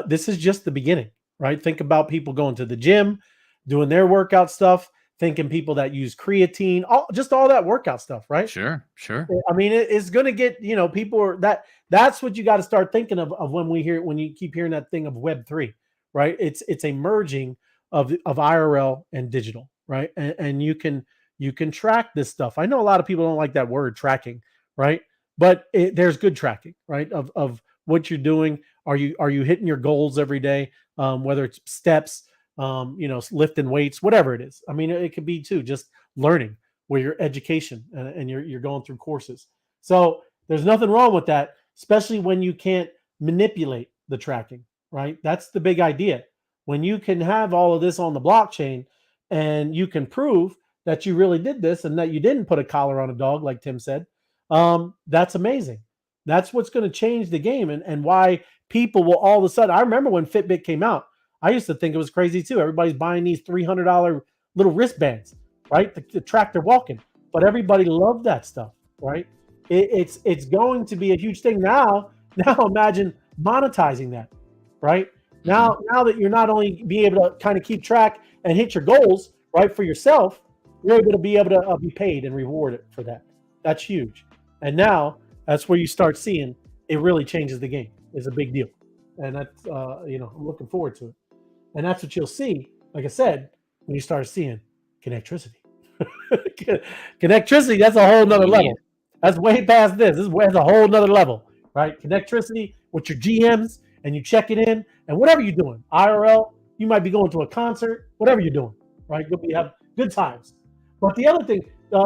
This is just the beginning, right? Think about people going to the gym, doing their workout stuff. Thinking people that use creatine, all that workout stuff, right? Sure. I mean, it's going to get, people are that's what you got to start thinking of when you keep hearing that thing of Web3, right? It's a merging of IRL and digital, right? And you can track this stuff. I know a lot of people don't like that word tracking, right? But there's good tracking, right? Of what you're doing. Are you hitting your goals every day? Whether it's steps, lifting weights, whatever it is. I mean, it could be too just learning where your education and you're going through courses. So there's nothing wrong with that, especially when you can't manipulate the tracking, right? That's the big idea. When you can have all of this on the blockchain and you can prove that you really did this and that you didn't put a collar on a dog, like Tim said, that's amazing. That's what's going to change the game, and why people will all of a sudden. I remember when Fitbit came out, I used to think it was crazy too. Everybody's buying these $300 little wristbands, right, to track their walking. But everybody loved that stuff, right? It's going to be a huge thing now. Now imagine monetizing that, right? Now that you're not only be able to kind of keep track and hit your goals, right, for yourself, you're able to be paid and rewarded for that. That's huge. And now that's where you start seeing it really changes the game. It's a big deal, and that's I'm looking forward to it. And that's what you'll see, like I said, when you start seeing connectricity. Connectricity, that's a whole nother level. That's way past this. This is a whole nother level, right? Connectricity with your GMs, and you check it in, and whatever you're doing, IRL, you might be going to a concert, whatever you're doing, right? You have good times. But the other thing,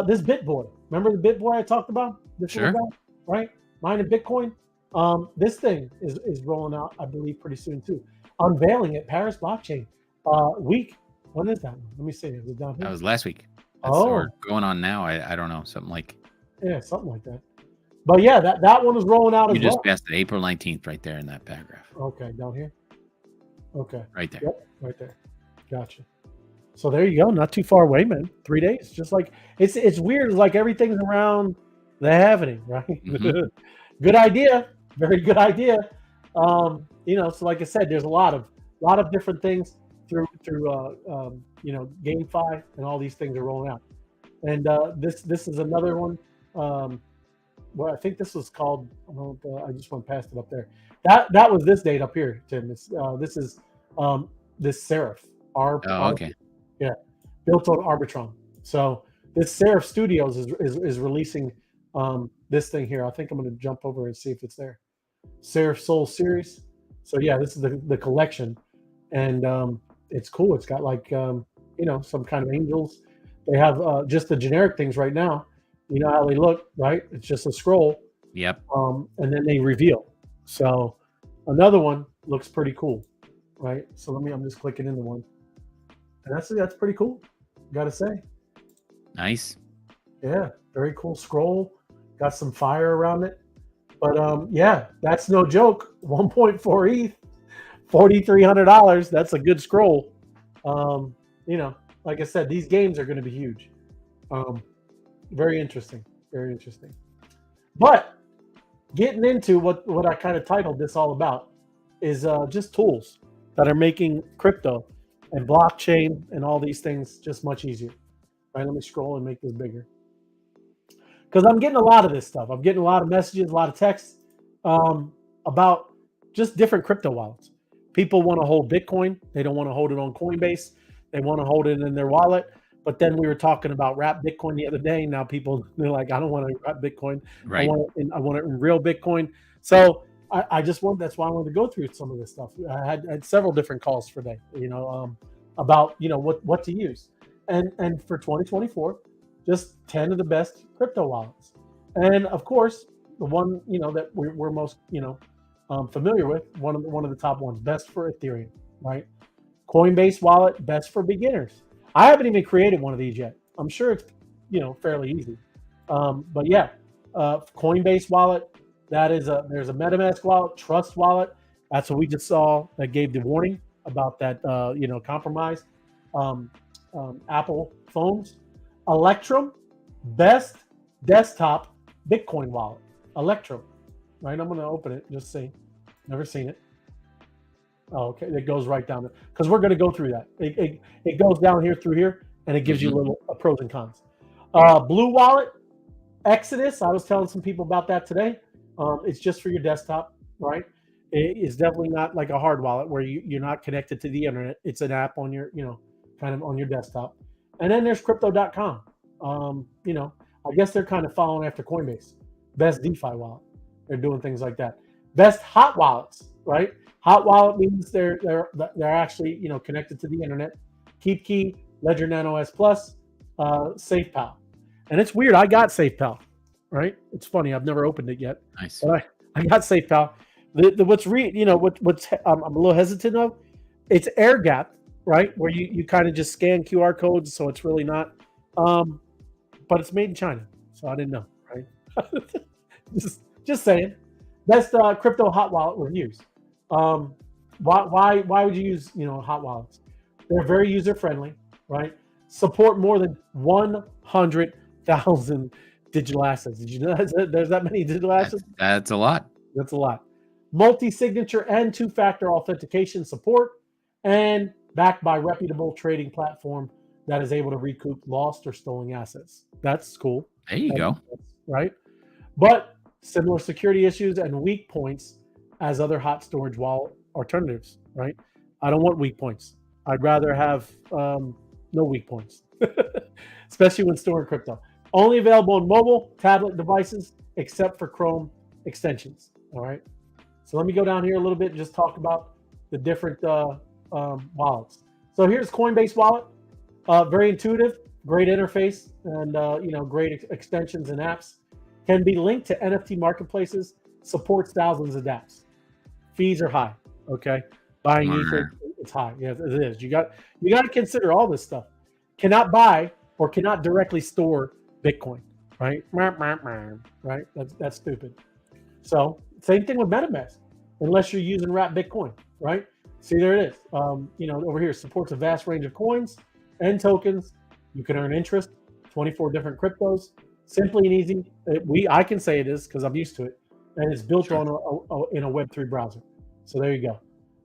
this BitBoy, remember the BitBoy I talked about? This Sure. guy, right? Mining Bitcoin. This thing is rolling out, I believe, pretty soon too. Unveiling at Paris Blockchain week. When is that one? Let me see. Is it down here? That was last week. That's or going on now. I don't know. Something like that. But yeah, that one is rolling out as well. You just passed it April 19th right there in that paragraph. Okay, down here. Okay. Right there. Yep, right there. Gotcha. So there you go. Not too far away, man. 3 days. Just like it's weird. It's like everything's around the happening, right? Mm-hmm. Good idea. Very good idea. So like I said, there's a lot of different things through GameFi, and all these things are rolling out. And this is another one. I think this was called. I just went past it up there. That was this date up here, Tim. This is this Seraph. Okay. Yeah, built on Arbitron. So this Seraph Studios is releasing this thing here. I think I'm going to jump over and see if it's there. Seraph Soul Series. So yeah, this is the collection, and it's cool. It's got like some kind of angels. They have just the generic things right now. You know how they look, right? It's just a scroll. Yep. And then they reveal. So another one looks pretty cool, right? So I'm just clicking into one, and that's pretty cool. Gotta say. Nice. Yeah, very cool scroll. Got some fire around it. But yeah, that's no joke. 1.4 ETH, $4,300. That's a good scroll. Like I said, these games are going to be huge. Very interesting. Very interesting. But getting into what I kind of titled this all about is just tools that are making crypto and blockchain and all these things just much easier. Right? Let me scroll and make this bigger. Because I'm getting a lot of this stuff. I'm getting a lot of messages, a lot of texts about just different crypto wallets. People want to hold Bitcoin. They don't want to hold it on Coinbase. They want to hold it in their wallet. But then we were talking about wrap Bitcoin the other day. Now they're like, I don't want to wrap Bitcoin. Right. I want it in real Bitcoin. So I just want, that's why I wanted to go through some of this stuff. I had several different calls for today, about, what to use. And for 2024, just 10 of the best crypto wallets. And of course, the one, that we're most, familiar with, one of the top ones, best for Ethereum, right? Coinbase Wallet, best for beginners. I haven't even created one of these yet. I'm sure it's, fairly easy. But yeah, Coinbase Wallet, there's a MetaMask wallet, Trust Wallet. That's what we just saw that gave the warning about that, compromise. Apple phones. Electrum, best desktop Bitcoin wallet. Electrum, right? I'm going to open it, just see. Never seen it. Oh, okay. It goes right down there because we're going to go through that. It goes down here through here, and it gives you a little pros and cons. Blue Wallet, Exodus. I was telling some people about that today. It's just for your desktop, right? It's definitely not like a hard wallet where you're not connected to the internet. It's an app on your, kind of on your desktop. And then there's crypto.com. I guess they're kind of following after Coinbase. Best DeFi wallet. They're doing things like that. Best hot wallets, right? Hot wallet means they're actually, connected to the internet. KeepKey, Ledger Nano S Plus, SafePal. And it's weird. I got SafePal, right? It's funny. I've never opened it yet. Nice. But I got SafePal. What's I'm a little hesitant of, it's air gapped, right? Where you kind of just scan QR codes, so it's really not. But it's made in China, so I didn't know, right? just saying. Best crypto hot wallet reviews. Why would you use hot wallets? They're very user friendly, right? Support more than 100,000 digital assets. Did you know there's that many digital assets? That's a lot. That's a lot. Multi-signature and two-factor authentication support, and backed by reputable trading platform that is able to recoup lost or stolen assets. That's cool. There you go. Right? But similar security issues and weak points as other hot storage wallet alternatives, right? I don't want weak points. I'd rather have no weak points, especially when storing crypto. Only available on mobile, tablet devices, except for Chrome extensions, all right? So let me go down here a little bit and just talk about the different wallets. So here's Coinbase Wallet. Very intuitive, great interface, and great extensions and apps. Can be linked to NFT marketplaces. Supports thousands of dApps. Fees are high. Okay, buying Ether, it's high. Yeah, it is. You got to consider all this stuff. Cannot buy or cannot directly store Bitcoin. Right? Right? That's stupid. So same thing with MetaMask, unless you're using wrap Bitcoin. Right? See, there it is. Over here supports a vast range of coins and tokens. You can earn interest, 24 different cryptos, simply and easy. I can say it is because I'm used to it, and it's built on in a Web3 browser. So there you go.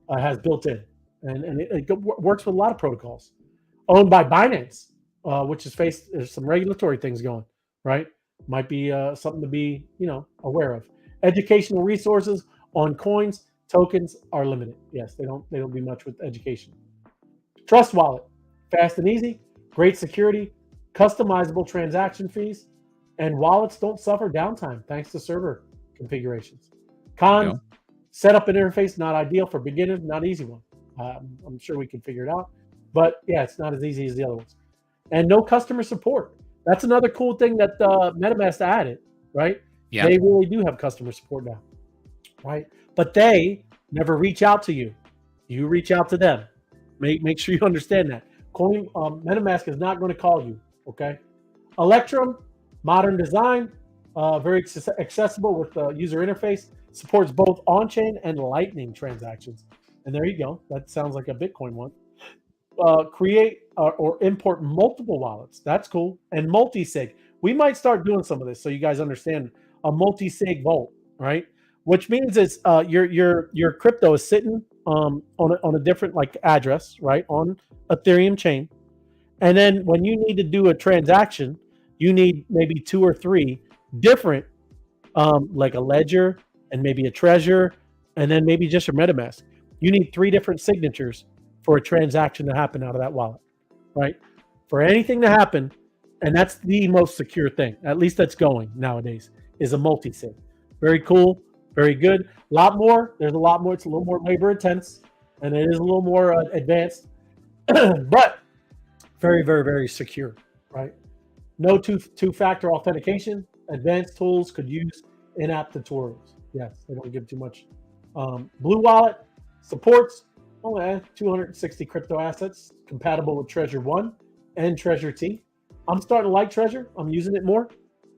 It has built-in, and it works with a lot of protocols. Owned by Binance, which is there's some regulatory things going, right? Might be something to be aware of. Educational resources on coins, tokens are limited. Yes, they don't do much with education. Trust Wallet, fast and easy, great security, customizable transaction fees, and wallets don't suffer downtime thanks to server configurations. Cons, setup and interface not ideal for beginners, not easy one. I'm sure we can figure it out, but yeah, it's not as easy as the other ones. And no customer support. That's another cool thing that MetaMask added, right? Yeah. They really do have customer support now, right? But they never reach out to you. You reach out to them. Make sure you understand that. MetaMask is not going to call you, okay? Electrum, modern design, very accessible with the user interface, supports both on-chain and Lightning transactions. And there you go. That sounds like a Bitcoin one. Create or import multiple wallets. That's cool. And multi-sig. We might start doing some of this so you guys understand a multi-sig vault, right? Which means it's your crypto is sitting on a different like address, right, on Ethereum chain, and then when you need to do a transaction, you need maybe 2 or 3 different, like a ledger and maybe a treasure, and then maybe just your MetaMask. You need 3 different signatures for a transaction to happen out of that wallet, right? For anything to happen, and that's the most secure thing, at least that's going nowadays, is a multi-sig. Very cool, very good. There's a lot more. It's a little more labor intense, and it is a little more advanced, but very, very, very secure, right? No two-factor authentication. Advanced tools could use in-app tutorials. Yes, they don't give too much. Blue Wallet supports 260 crypto assets, compatible with Treasure 1 and Treasure T. I'm starting to like Treasure. I'm using it more.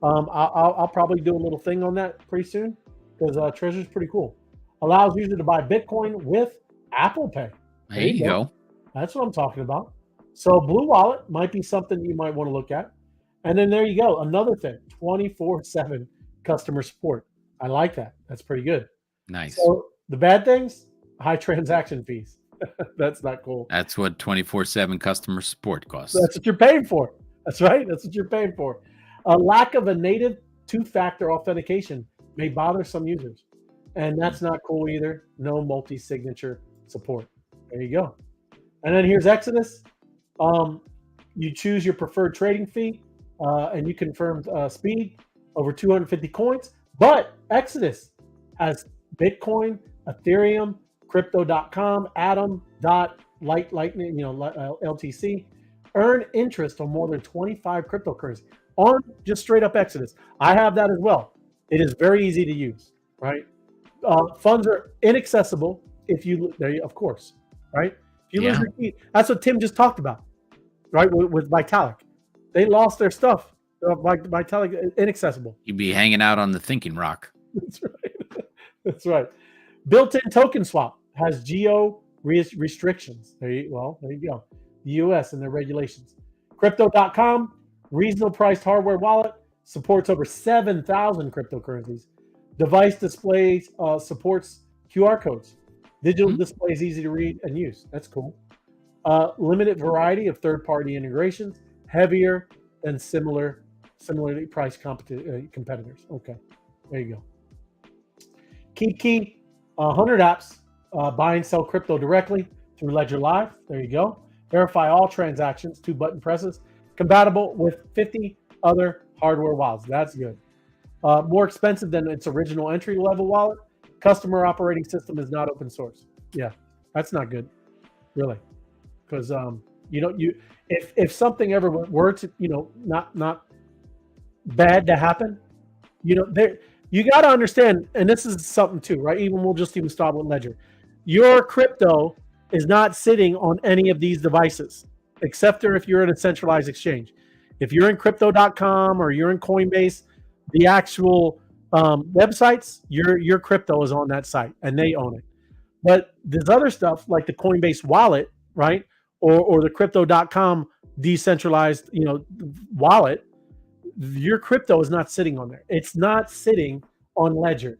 I'll probably do a little thing on that pretty soon because Treasure is pretty cool. Allows users to buy Bitcoin with Apple Pay. There you go. That's what I'm talking about. So Blue Wallet might be something you might want to look at. And then there you go. Another thing, 24/7 customer support. I like that. That's pretty good. Nice. So the bad things, high transaction fees. That's not cool. That's what 24/7 customer support costs. That's what you're paying for. That's right. That's what you're paying for. A lack of a native 2-factor authentication may bother some users. And that's not cool either. No multi-signature support. There you go. And then here's Exodus. You choose your preferred trading fee, and you confirm speed over 250 coins. But Exodus has Bitcoin, Ethereum, Crypto.com, Atom, Lightning, LTC. Earn interest on more than 25 cryptocurrencies on just straight up Exodus. I have that as well. It is very easy to use, right? Funds are inaccessible if you of course, right? If you lose your key, that's what Tim just talked about, right? With Vitalik, they lost their stuff. Vitalik inaccessible. You'd be hanging out on the thinking rock. That's right. That's right. Built-in token swap has geo restrictions. There you go. The U.S. and their regulations. Crypto.com, reasonable priced hardware wallet, supports over 7,000 cryptocurrencies. Device displays supports QR codes. Digital display is easy to read and use. That's cool. Limited variety of third-party integrations, heavier than similarly priced competitors. Okay, there you go. Key 100 apps buy and sell crypto directly through Ledger Live. There you go. Verify all transactions, 2 button presses. Compatible with 50 other hardware wallets. That's good. More expensive than its original entry-level wallet. Customer operating system is not open source. Yeah, that's not good, really, because if something ever were to not bad to happen, you got to understand, and this is something too, right? We'll just even start with Ledger. Your crypto is not sitting on any of these devices, except if you're in a centralized exchange. If you're in Crypto.com or you're in Coinbase, the actual websites, your crypto is on that site and they own it. But there's other stuff like the Coinbase wallet, right? Or the Crypto.com decentralized, wallet. Your crypto is not sitting on there. It's not sitting on Ledger.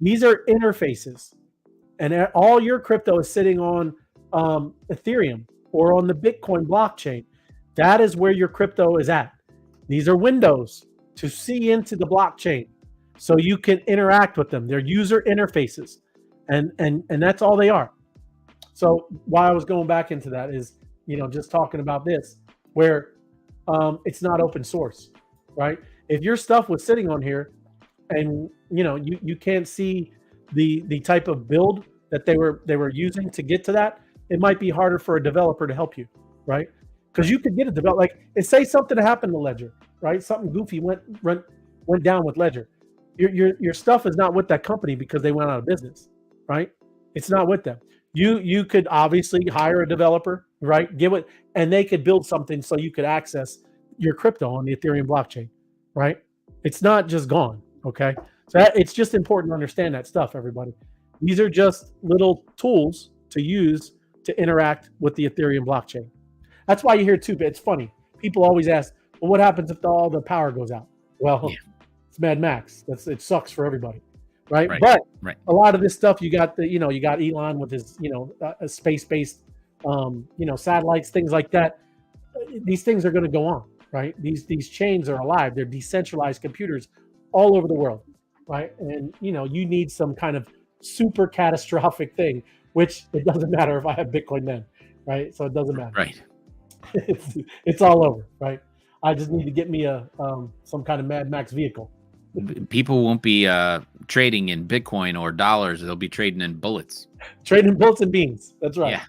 These are interfaces, and all your crypto is sitting on Ethereum or on the Bitcoin blockchain. That is where your crypto is at. These are windows to see into the blockchain so you can interact with them. They're user interfaces, and that's all they are. So why I was going back into that is, just talking about this, where it's not open source, right? If your stuff was sitting on here and you can't see the type of build that they were using to get to that, it might be harder for a developer to help you, right? Because you could get a developer, like say something happened to Ledger, right? Something goofy went down with Ledger. Your stuff is not with that company because they went out of business, right? It's not with them. You could obviously hire a developer, right? And they could build something so you could access your crypto on the Ethereum blockchain, right? It's not just gone, okay? So it's just important to understand that stuff, everybody. These are just little tools to use to interact with the Ethereum blockchain. That's why you hear too, but it's funny. People always ask, well, what happens if all the power goes out? Well, It's Mad Max. It sucks for everybody. right? Right, But right. a lot of this stuff, you got Elon with his, space-based, satellites, things like that. These things are going to go on, right? These chains are alive. They're decentralized computers all over the world, right? And you need some kind of super catastrophic thing, which it doesn't matter if I have Bitcoin then, right? So it doesn't matter. Right. It's all over, right? I just need to get me some kind of Mad Max vehicle. People won't be trading in Bitcoin or dollars. They'll be trading in bullets. Trading bullets and beans. That's right. Yeah.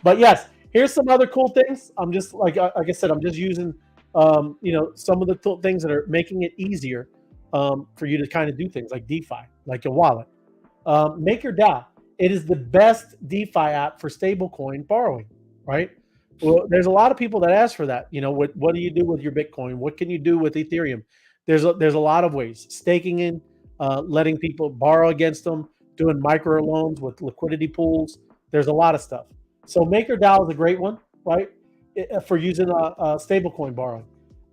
But yes, here's some other cool things. I'm just like I said, I'm just using some of the things that are making it easier for you to kind of do things like DeFi, like a wallet. MakerDAO. It is the best DeFi app for stablecoin borrowing, right? Well, there's a lot of people that ask for that. What do you do with your Bitcoin? What can you do with Ethereum? There's a lot of ways. Staking in, letting people borrow against them, doing micro loans with liquidity pools. There's a lot of stuff. So MakerDAO is a great one, right? For using a stablecoin borrowing.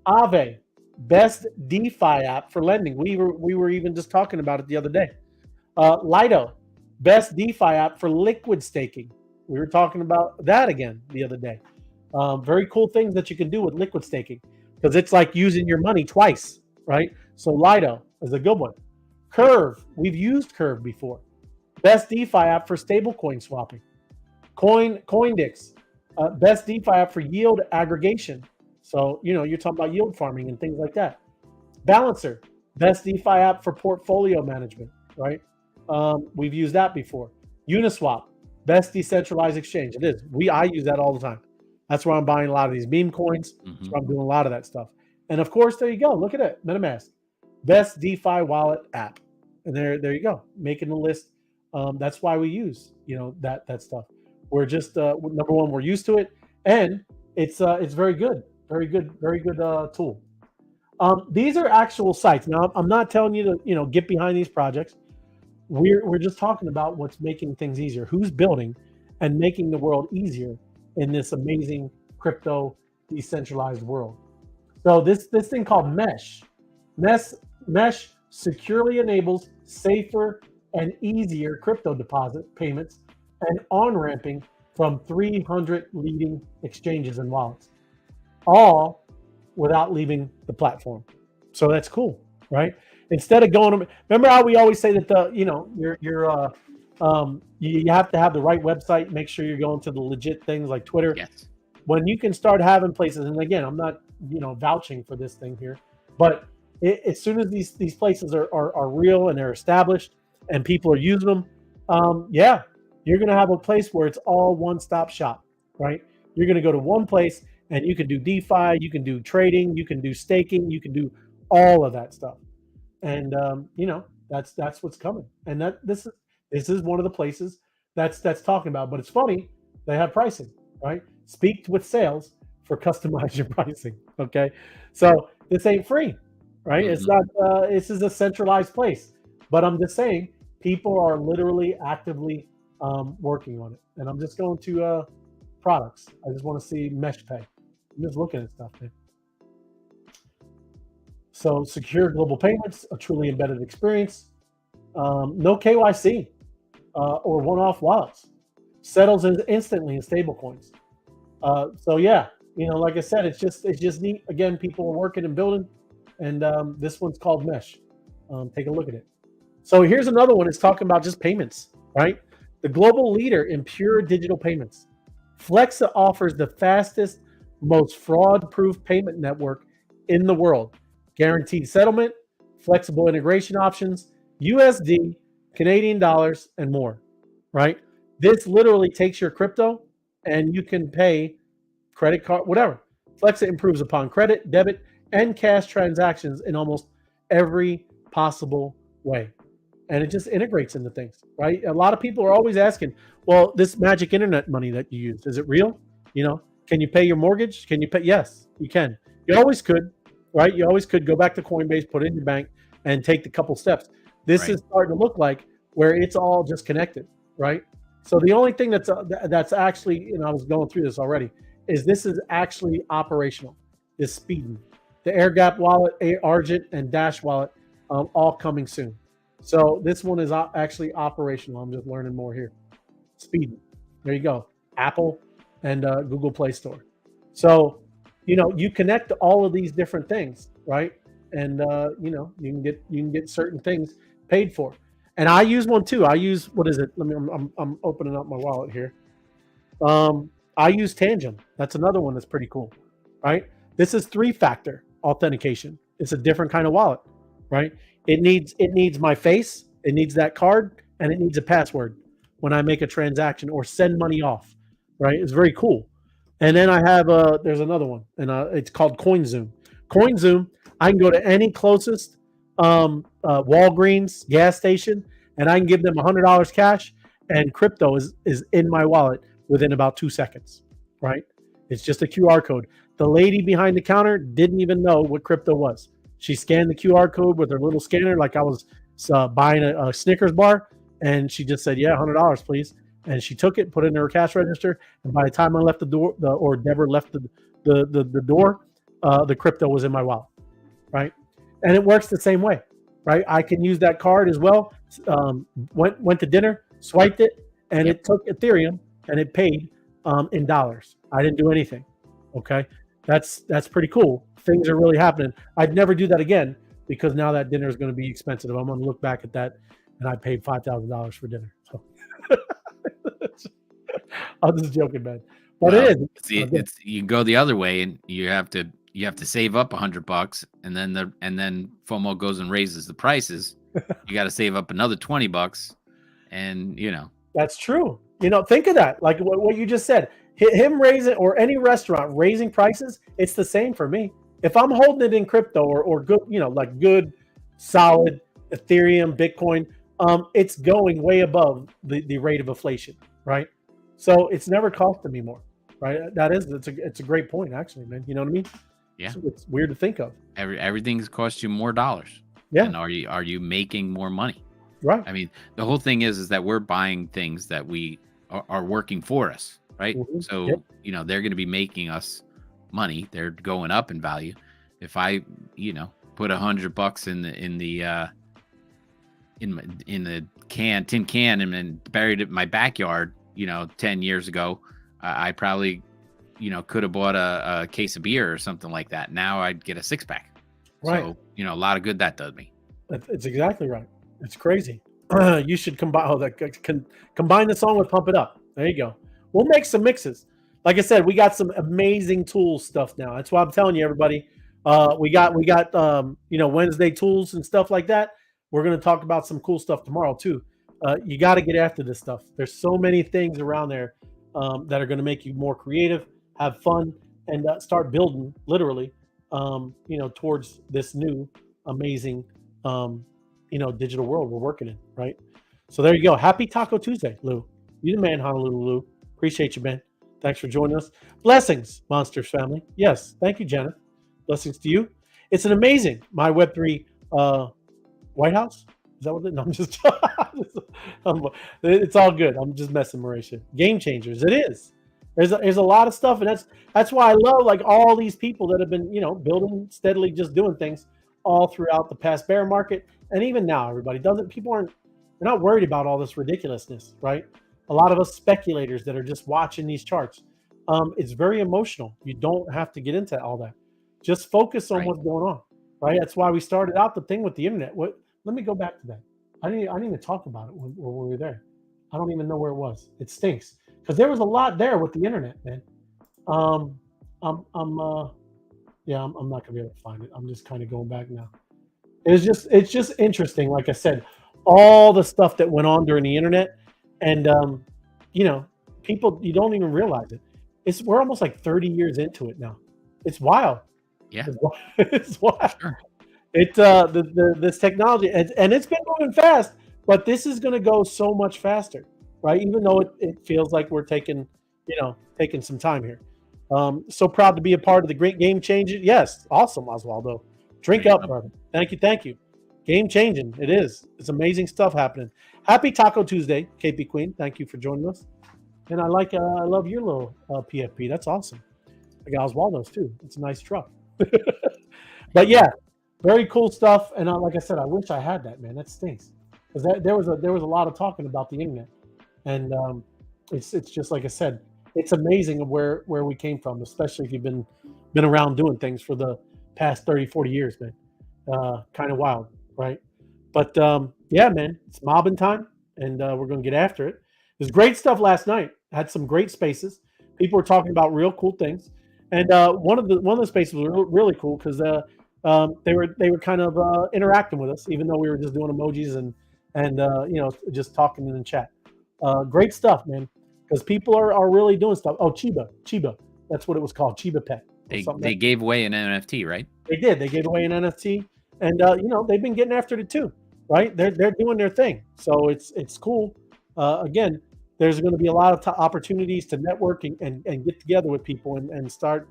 Aave, best DeFi app for lending. We were even just talking about it the other day. Lido, best DeFi app for liquid staking. We were talking about that again the other day. Very cool things that you can do with liquid staking, because it's like using your money twice, right? So Lido is a good one. Curve, we've used Curve before. Best DeFi app for stablecoin swapping. Coindix, best DeFi app for yield aggregation. So, you're talking about yield farming and things like that. Balancer, best DeFi app for portfolio management, right? We've used that before. Uniswap, best decentralized exchange. It is. I use that all the time. That's where I'm buying a lot of these meme coins. That's where I'm doing a lot of that stuff. And of course, there you go. Look at it. MetaMask, best DeFi wallet app. And there you go. Making the list. That's why we use, that stuff. We're just number one, we're used to it, and it's very good, very good tool. These are actual sites. Now, I'm not telling you to get behind these projects. We're just talking about what's making things easier. Who's building and making the world easier in this amazing crypto decentralized world. So this thing called Mesh securely enables safer and easier crypto deposit payments and on-ramping from 300 leading exchanges and wallets, all without leaving the platform. So that's cool, right? Instead of going, remember how we always say that you have to have the right website. Make sure you're going to the legit things like Twitter. Yes. When you can start having places, and again, I'm not vouching for this thing here, but as soon as these places are real and they're established and people are using them, you're going to have a place where it's all one-stop shop, right? You're going to go to one place and you can do DeFi, you can do trading, you can do staking, you can do all of that stuff. And that's what's coming. And this is one of the places that's talking about. But it's funny, they have pricing, right? Speak with sales for customize your pricing. Okay, so this ain't free, right? It's not. This is a centralized place. But I'm just saying, people are literally actively working on it. And I'm just going to products. I just want to see Mesh Pay. I'm just looking at stuff, man. So secure global payments, a truly embedded experience, no KYC or one-off wallets, settles instantly in stable coins. So yeah, like I said, it's just neat. Again, people are working and building, and this one's called Mesh. Take a look at it. So here's another one. It's talking about just payments, right? The global leader in pure digital payments. Flexa offers the fastest, most fraud-proof payment network in the world. Guaranteed settlement, flexible integration options, USD, Canadian dollars, and more, right? This literally takes your crypto and you can pay credit card, whatever. Flexa improves upon credit, debit, and cash transactions in almost every possible way. And it just integrates into things, right? A lot of people are always asking, well, this magic internet money that you use, is it real? Can you pay your mortgage? Can you pay? Yes, you can. You always could, right? You always could go back to Coinbase, put it in your bank, and take the couple steps. This is starting to look like where it's all just connected, right? So the only thing that's actually, I was going through this already, is this is actually operational. This Speeding, the Air Gap wallet, Argent, and Dash wallet, all coming soon. So this one is actually operational. I'm just learning more here. Speed. There you go. Apple and Google Play Store. So, you connect all of these different things, right? And you can get certain things paid for. And I use one too. I use, what is it? I'm opening up my wallet here. I use Tangent. That's another one that's pretty cool, right? This is 3-factor authentication. It's a different kind of wallet, right? It needs my face, it needs that card, and it needs a password when I make a transaction or send money off, right? It's very cool. And then I have there's another one, and it's called CoinZoom. CoinZoom, I can go to any closest Walgreens gas station, and I can give them $100 cash, and crypto is in my wallet within about 2 seconds, right? It's just a QR code. The lady behind the counter didn't even know what crypto was. She scanned the QR code with her little scanner like I was buying a Snickers bar, and she just said, yeah, $100, please. And she took it, put it in her cash register, and by the time I left the door, or Deborah left the door, the crypto was in my wallet, right? And it works the same way, right? I can use that card as well. Went to dinner, swiped it, and it took Ethereum, and it paid in dollars. I didn't do anything. Okay, that's pretty cool. Things are really happening. I'd never do that again because now that dinner is going to be expensive. I'm going to look back at that, and I paid $5,000 for dinner. So I'm just joking, man. But it is. It's you go the other way, and you have to save up $100, and then FOMO goes and raises the prices. You got to save up another $20, and that's true. Think of that. Like what you just said. Him raising, or any restaurant raising prices, it's the same for me. If I'm holding it in crypto or good, like good, solid Ethereum, Bitcoin, it's going way above the rate of inflation, right? So it's never costing me more, right? It's a great point, actually, man. You know what I mean? Yeah. It's weird to think of. Everything's cost you more dollars. Yeah. And are you making more money? Right. I mean, the whole thing is that we're buying things that we are working for us, right? Mm-hmm. So, Yep. They're going to be making us money. They're going up in value. If I, put $100 in the tin can and then buried it in my backyard, 10 years ago, I probably, could have bought a case of beer or something like that. Now I'd get a 6-pack. Right. So, a lot of good that does me. It's exactly right. It's crazy. You should combine the song with Pump It Up. There you go. We'll make some mixes. Like I said, we got some amazing tools stuff now. That's why I'm telling you, everybody. We got Wednesday tools and stuff like that. We're going to talk about some cool stuff tomorrow too. You got to get after this stuff. There's so many things around there that are going to make you more creative, have fun, and start building literally, towards this new amazing, digital world we're working in, right? So there you go. Happy Taco Tuesday, Lou. You the man, Honolulu Lou. Appreciate you, man. Thanks for joining us. Blessings, Monsters family. Yes, thank you, Janet. Blessings to you. It's an amazing My Web3 White House. Is that what it is? No, I'm just it's all good. I'm just messing, Mauritia. Game changers. It is. There's a lot of stuff, and that's why I love like all these people that have been building steadily, just doing things all throughout the past bear market, and even now. Everybody they're not worried about all this ridiculousness, right? A lot of us speculators that are just watching these charts. It's very emotional. You don't have to get into all that. Just focus on what's going on, right? That's why we started out the thing with the internet. Let me go back to that. I didn't even talk about it when we were there. I don't even know where it was. It stinks because there was a lot there with the internet, man. I'm not gonna be able to find it. I'm just kind of going back now. It's just interesting. Like I said, all the stuff that went on during the internet, and people, you don't even realize it. We're almost like 30 years into it now. It's wild. Yeah, it's wild. Sure. This technology, and it's been moving fast, but this is going to go so much faster, right? Even though it feels like we're taking some time here. So proud to be a part of the great game changer. Yes, awesome, Oswaldo. Drink up, brother. Thank you. Game changing. It is. It's amazing stuff happening. Happy Taco Tuesday, KP Queen. Thank you for joining us. And I love your little PFP. That's awesome. I got Oswaldo's too. It's a nice truck. But yeah, very cool stuff. And like I said, I wish I had that, man. That stinks. because there was a lot of talking about the internet, and it's just like I said, it's amazing of where we came from, especially if you've been around doing things for the past 30, 40 years, man. Kind of wild, right? But yeah, man, it's mobbing time, and we're gonna get after it. There's great stuff last night. Had some great spaces. People were talking about real cool things, and one of the spaces was really cool because they were kind of interacting with us, even though we were just doing emojis and just talking in the chat. Great stuff, man, because people are really doing stuff. Oh, Chiba, that's what it was called, Chiba Pet. They gave away an NFT, right? They did. They gave away an NFT, and they've been getting after it too, right? They're doing their thing, so it's cool. Again, there's going to be a lot of opportunities to network and get together with people and start,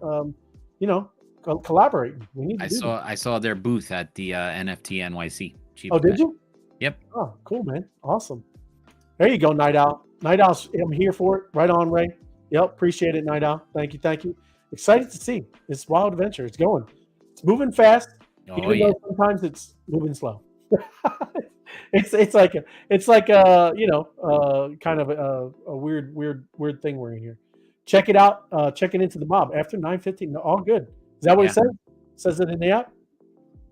collaborating. We need. I saw their booth at the NFT NYC. Oh, did you? Yep. Oh, cool, man. Awesome. There you go, Night Owl. Night Owl, I'm here for it. Right on, Ray. Yep, appreciate it, Night Owl. Thank you. Excited to see this wild adventure. It's going. It's moving fast, even though sometimes it's moving slow. It's like kind of a weird thing we're in here. Check it out. Checking into the mob after 9:15. All good. Is that what it says? Says it in the app?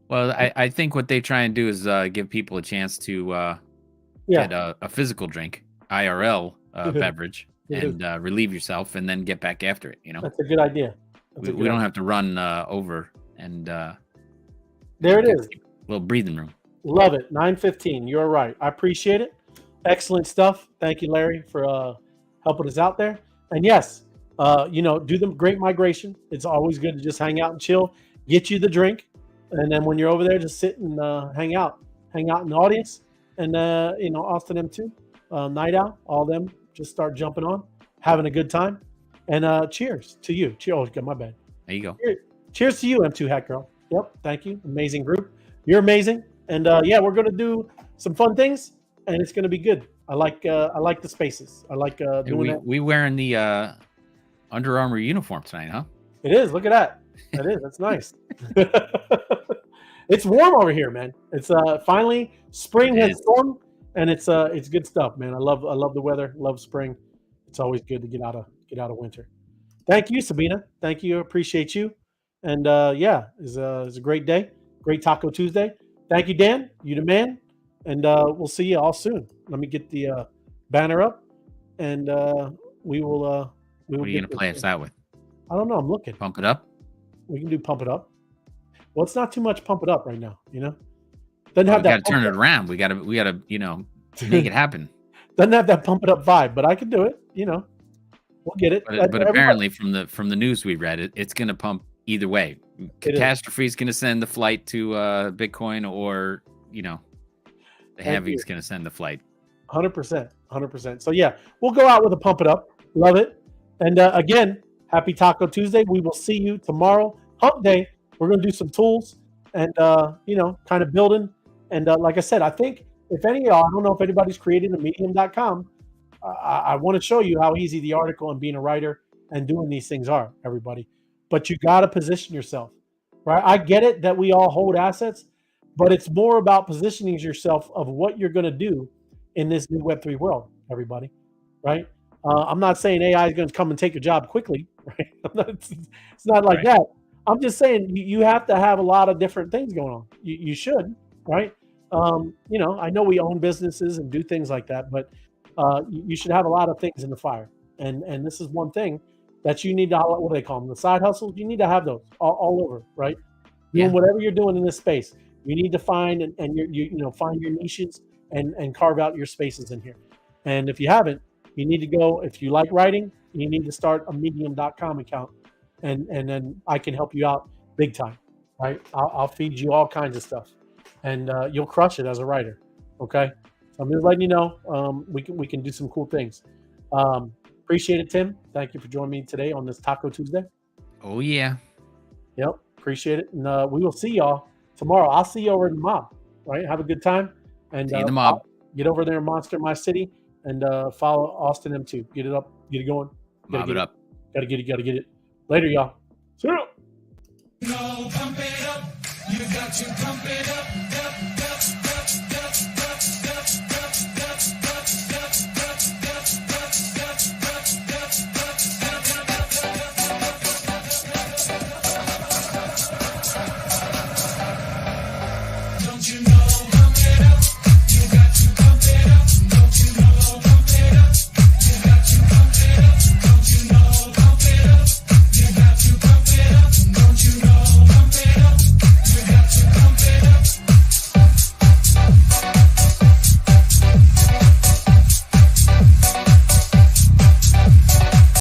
Well, I think what they try and do is give people a chance to get a physical drink, IRL beverage, and relieve yourself, and then get back after it. That's a good idea. We don't have to run over, and there it is. A little breathing room. Love it. 9:15. You're right. I appreciate it. Excellent stuff. Thank you, Larry, for helping us out there. And yes, do the great migration. It's always good to just hang out and chill. Get you the drink, and then when you're over there, just sit and hang out in the audience. And Austin M2, Night Owl, all them just start jumping on, having a good time. And cheers to you. Cheers. Oh, my bad. There you go. Cheers to you, M2 Hat Girl. Yep. Thank you. Amazing group. You're amazing. And we're gonna do some fun things, and it's gonna be good. I like the spaces. I like doing that. We wearing the Under Armour uniform tonight, huh? It is. Look at that. That is. That's nice. It's warm over here, man. It's finally spring has stormed, and it's good stuff, man. I love the weather. Love spring. It's always good to get out of winter. Thank you, Sabina. Thank you. Appreciate you. And it's a great day. Great Taco Tuesday. Thank you, Dan. You the man. And we'll see you all soon. Let me get the banner up, and we will. What are you gonna play us out with? I don't know. I'm looking. Pump it up. We can do pump it up. Well, it's not too much pump it up right now. Doesn't have that. We gotta turn it around. We gotta make it happen. Doesn't have that pump it up vibe, but I can do it. We'll get it. But apparently, from the news we read, it's gonna pump either way. Catastrophe is gonna send the flight to Bitcoin, or the heavy is gonna send the flight. 100%. So yeah, we'll go out with a pump it up. Love it. And again, happy Taco Tuesday. We will see you tomorrow. Hump Day. We're going to do some tools and, kind of building. And like I said, I think if any of y'all, I don't know if anybody's created a medium.com. I want to show you how easy the article and being a writer and doing these things are, everybody. But you got to position yourself, right? I get it that we all hold assets, but it's more about positioning yourself of what you're going to do in this new Web3 world, everybody, right? I'm not saying AI is going to come and take your job quickly, right? It's not like that. I'm just saying you have to have a lot of different things going on. You should, right? I know we own businesses and do things like that, but you should have a lot of things in the fire. And this is one thing that you need to, what do they call them? The side hustles. You need to have those all over, right? Doing whatever you're doing in this space, you need to find and find your niches and carve out your spaces in here. And if you haven't, you need to go, if you like writing, you need to start a medium.com account. And then I can help you out big time, right? I'll feed you all kinds of stuff, and you'll crush it as a writer. Okay, so I'm just letting you know we can do some cool things. Appreciate it, Tim. Thank you for joining me today on this Taco Tuesday. Oh yeah. Yep, appreciate it, and we will see y'all tomorrow. I'll see you over in the mob. Right, have a good time, and see you in the mob. Get over there in Monster My City and follow Austin M2. Get it up, get it going. Mob it up. Gotta get it. Later, y'all. See ya. Pump it up. You got to pump it up.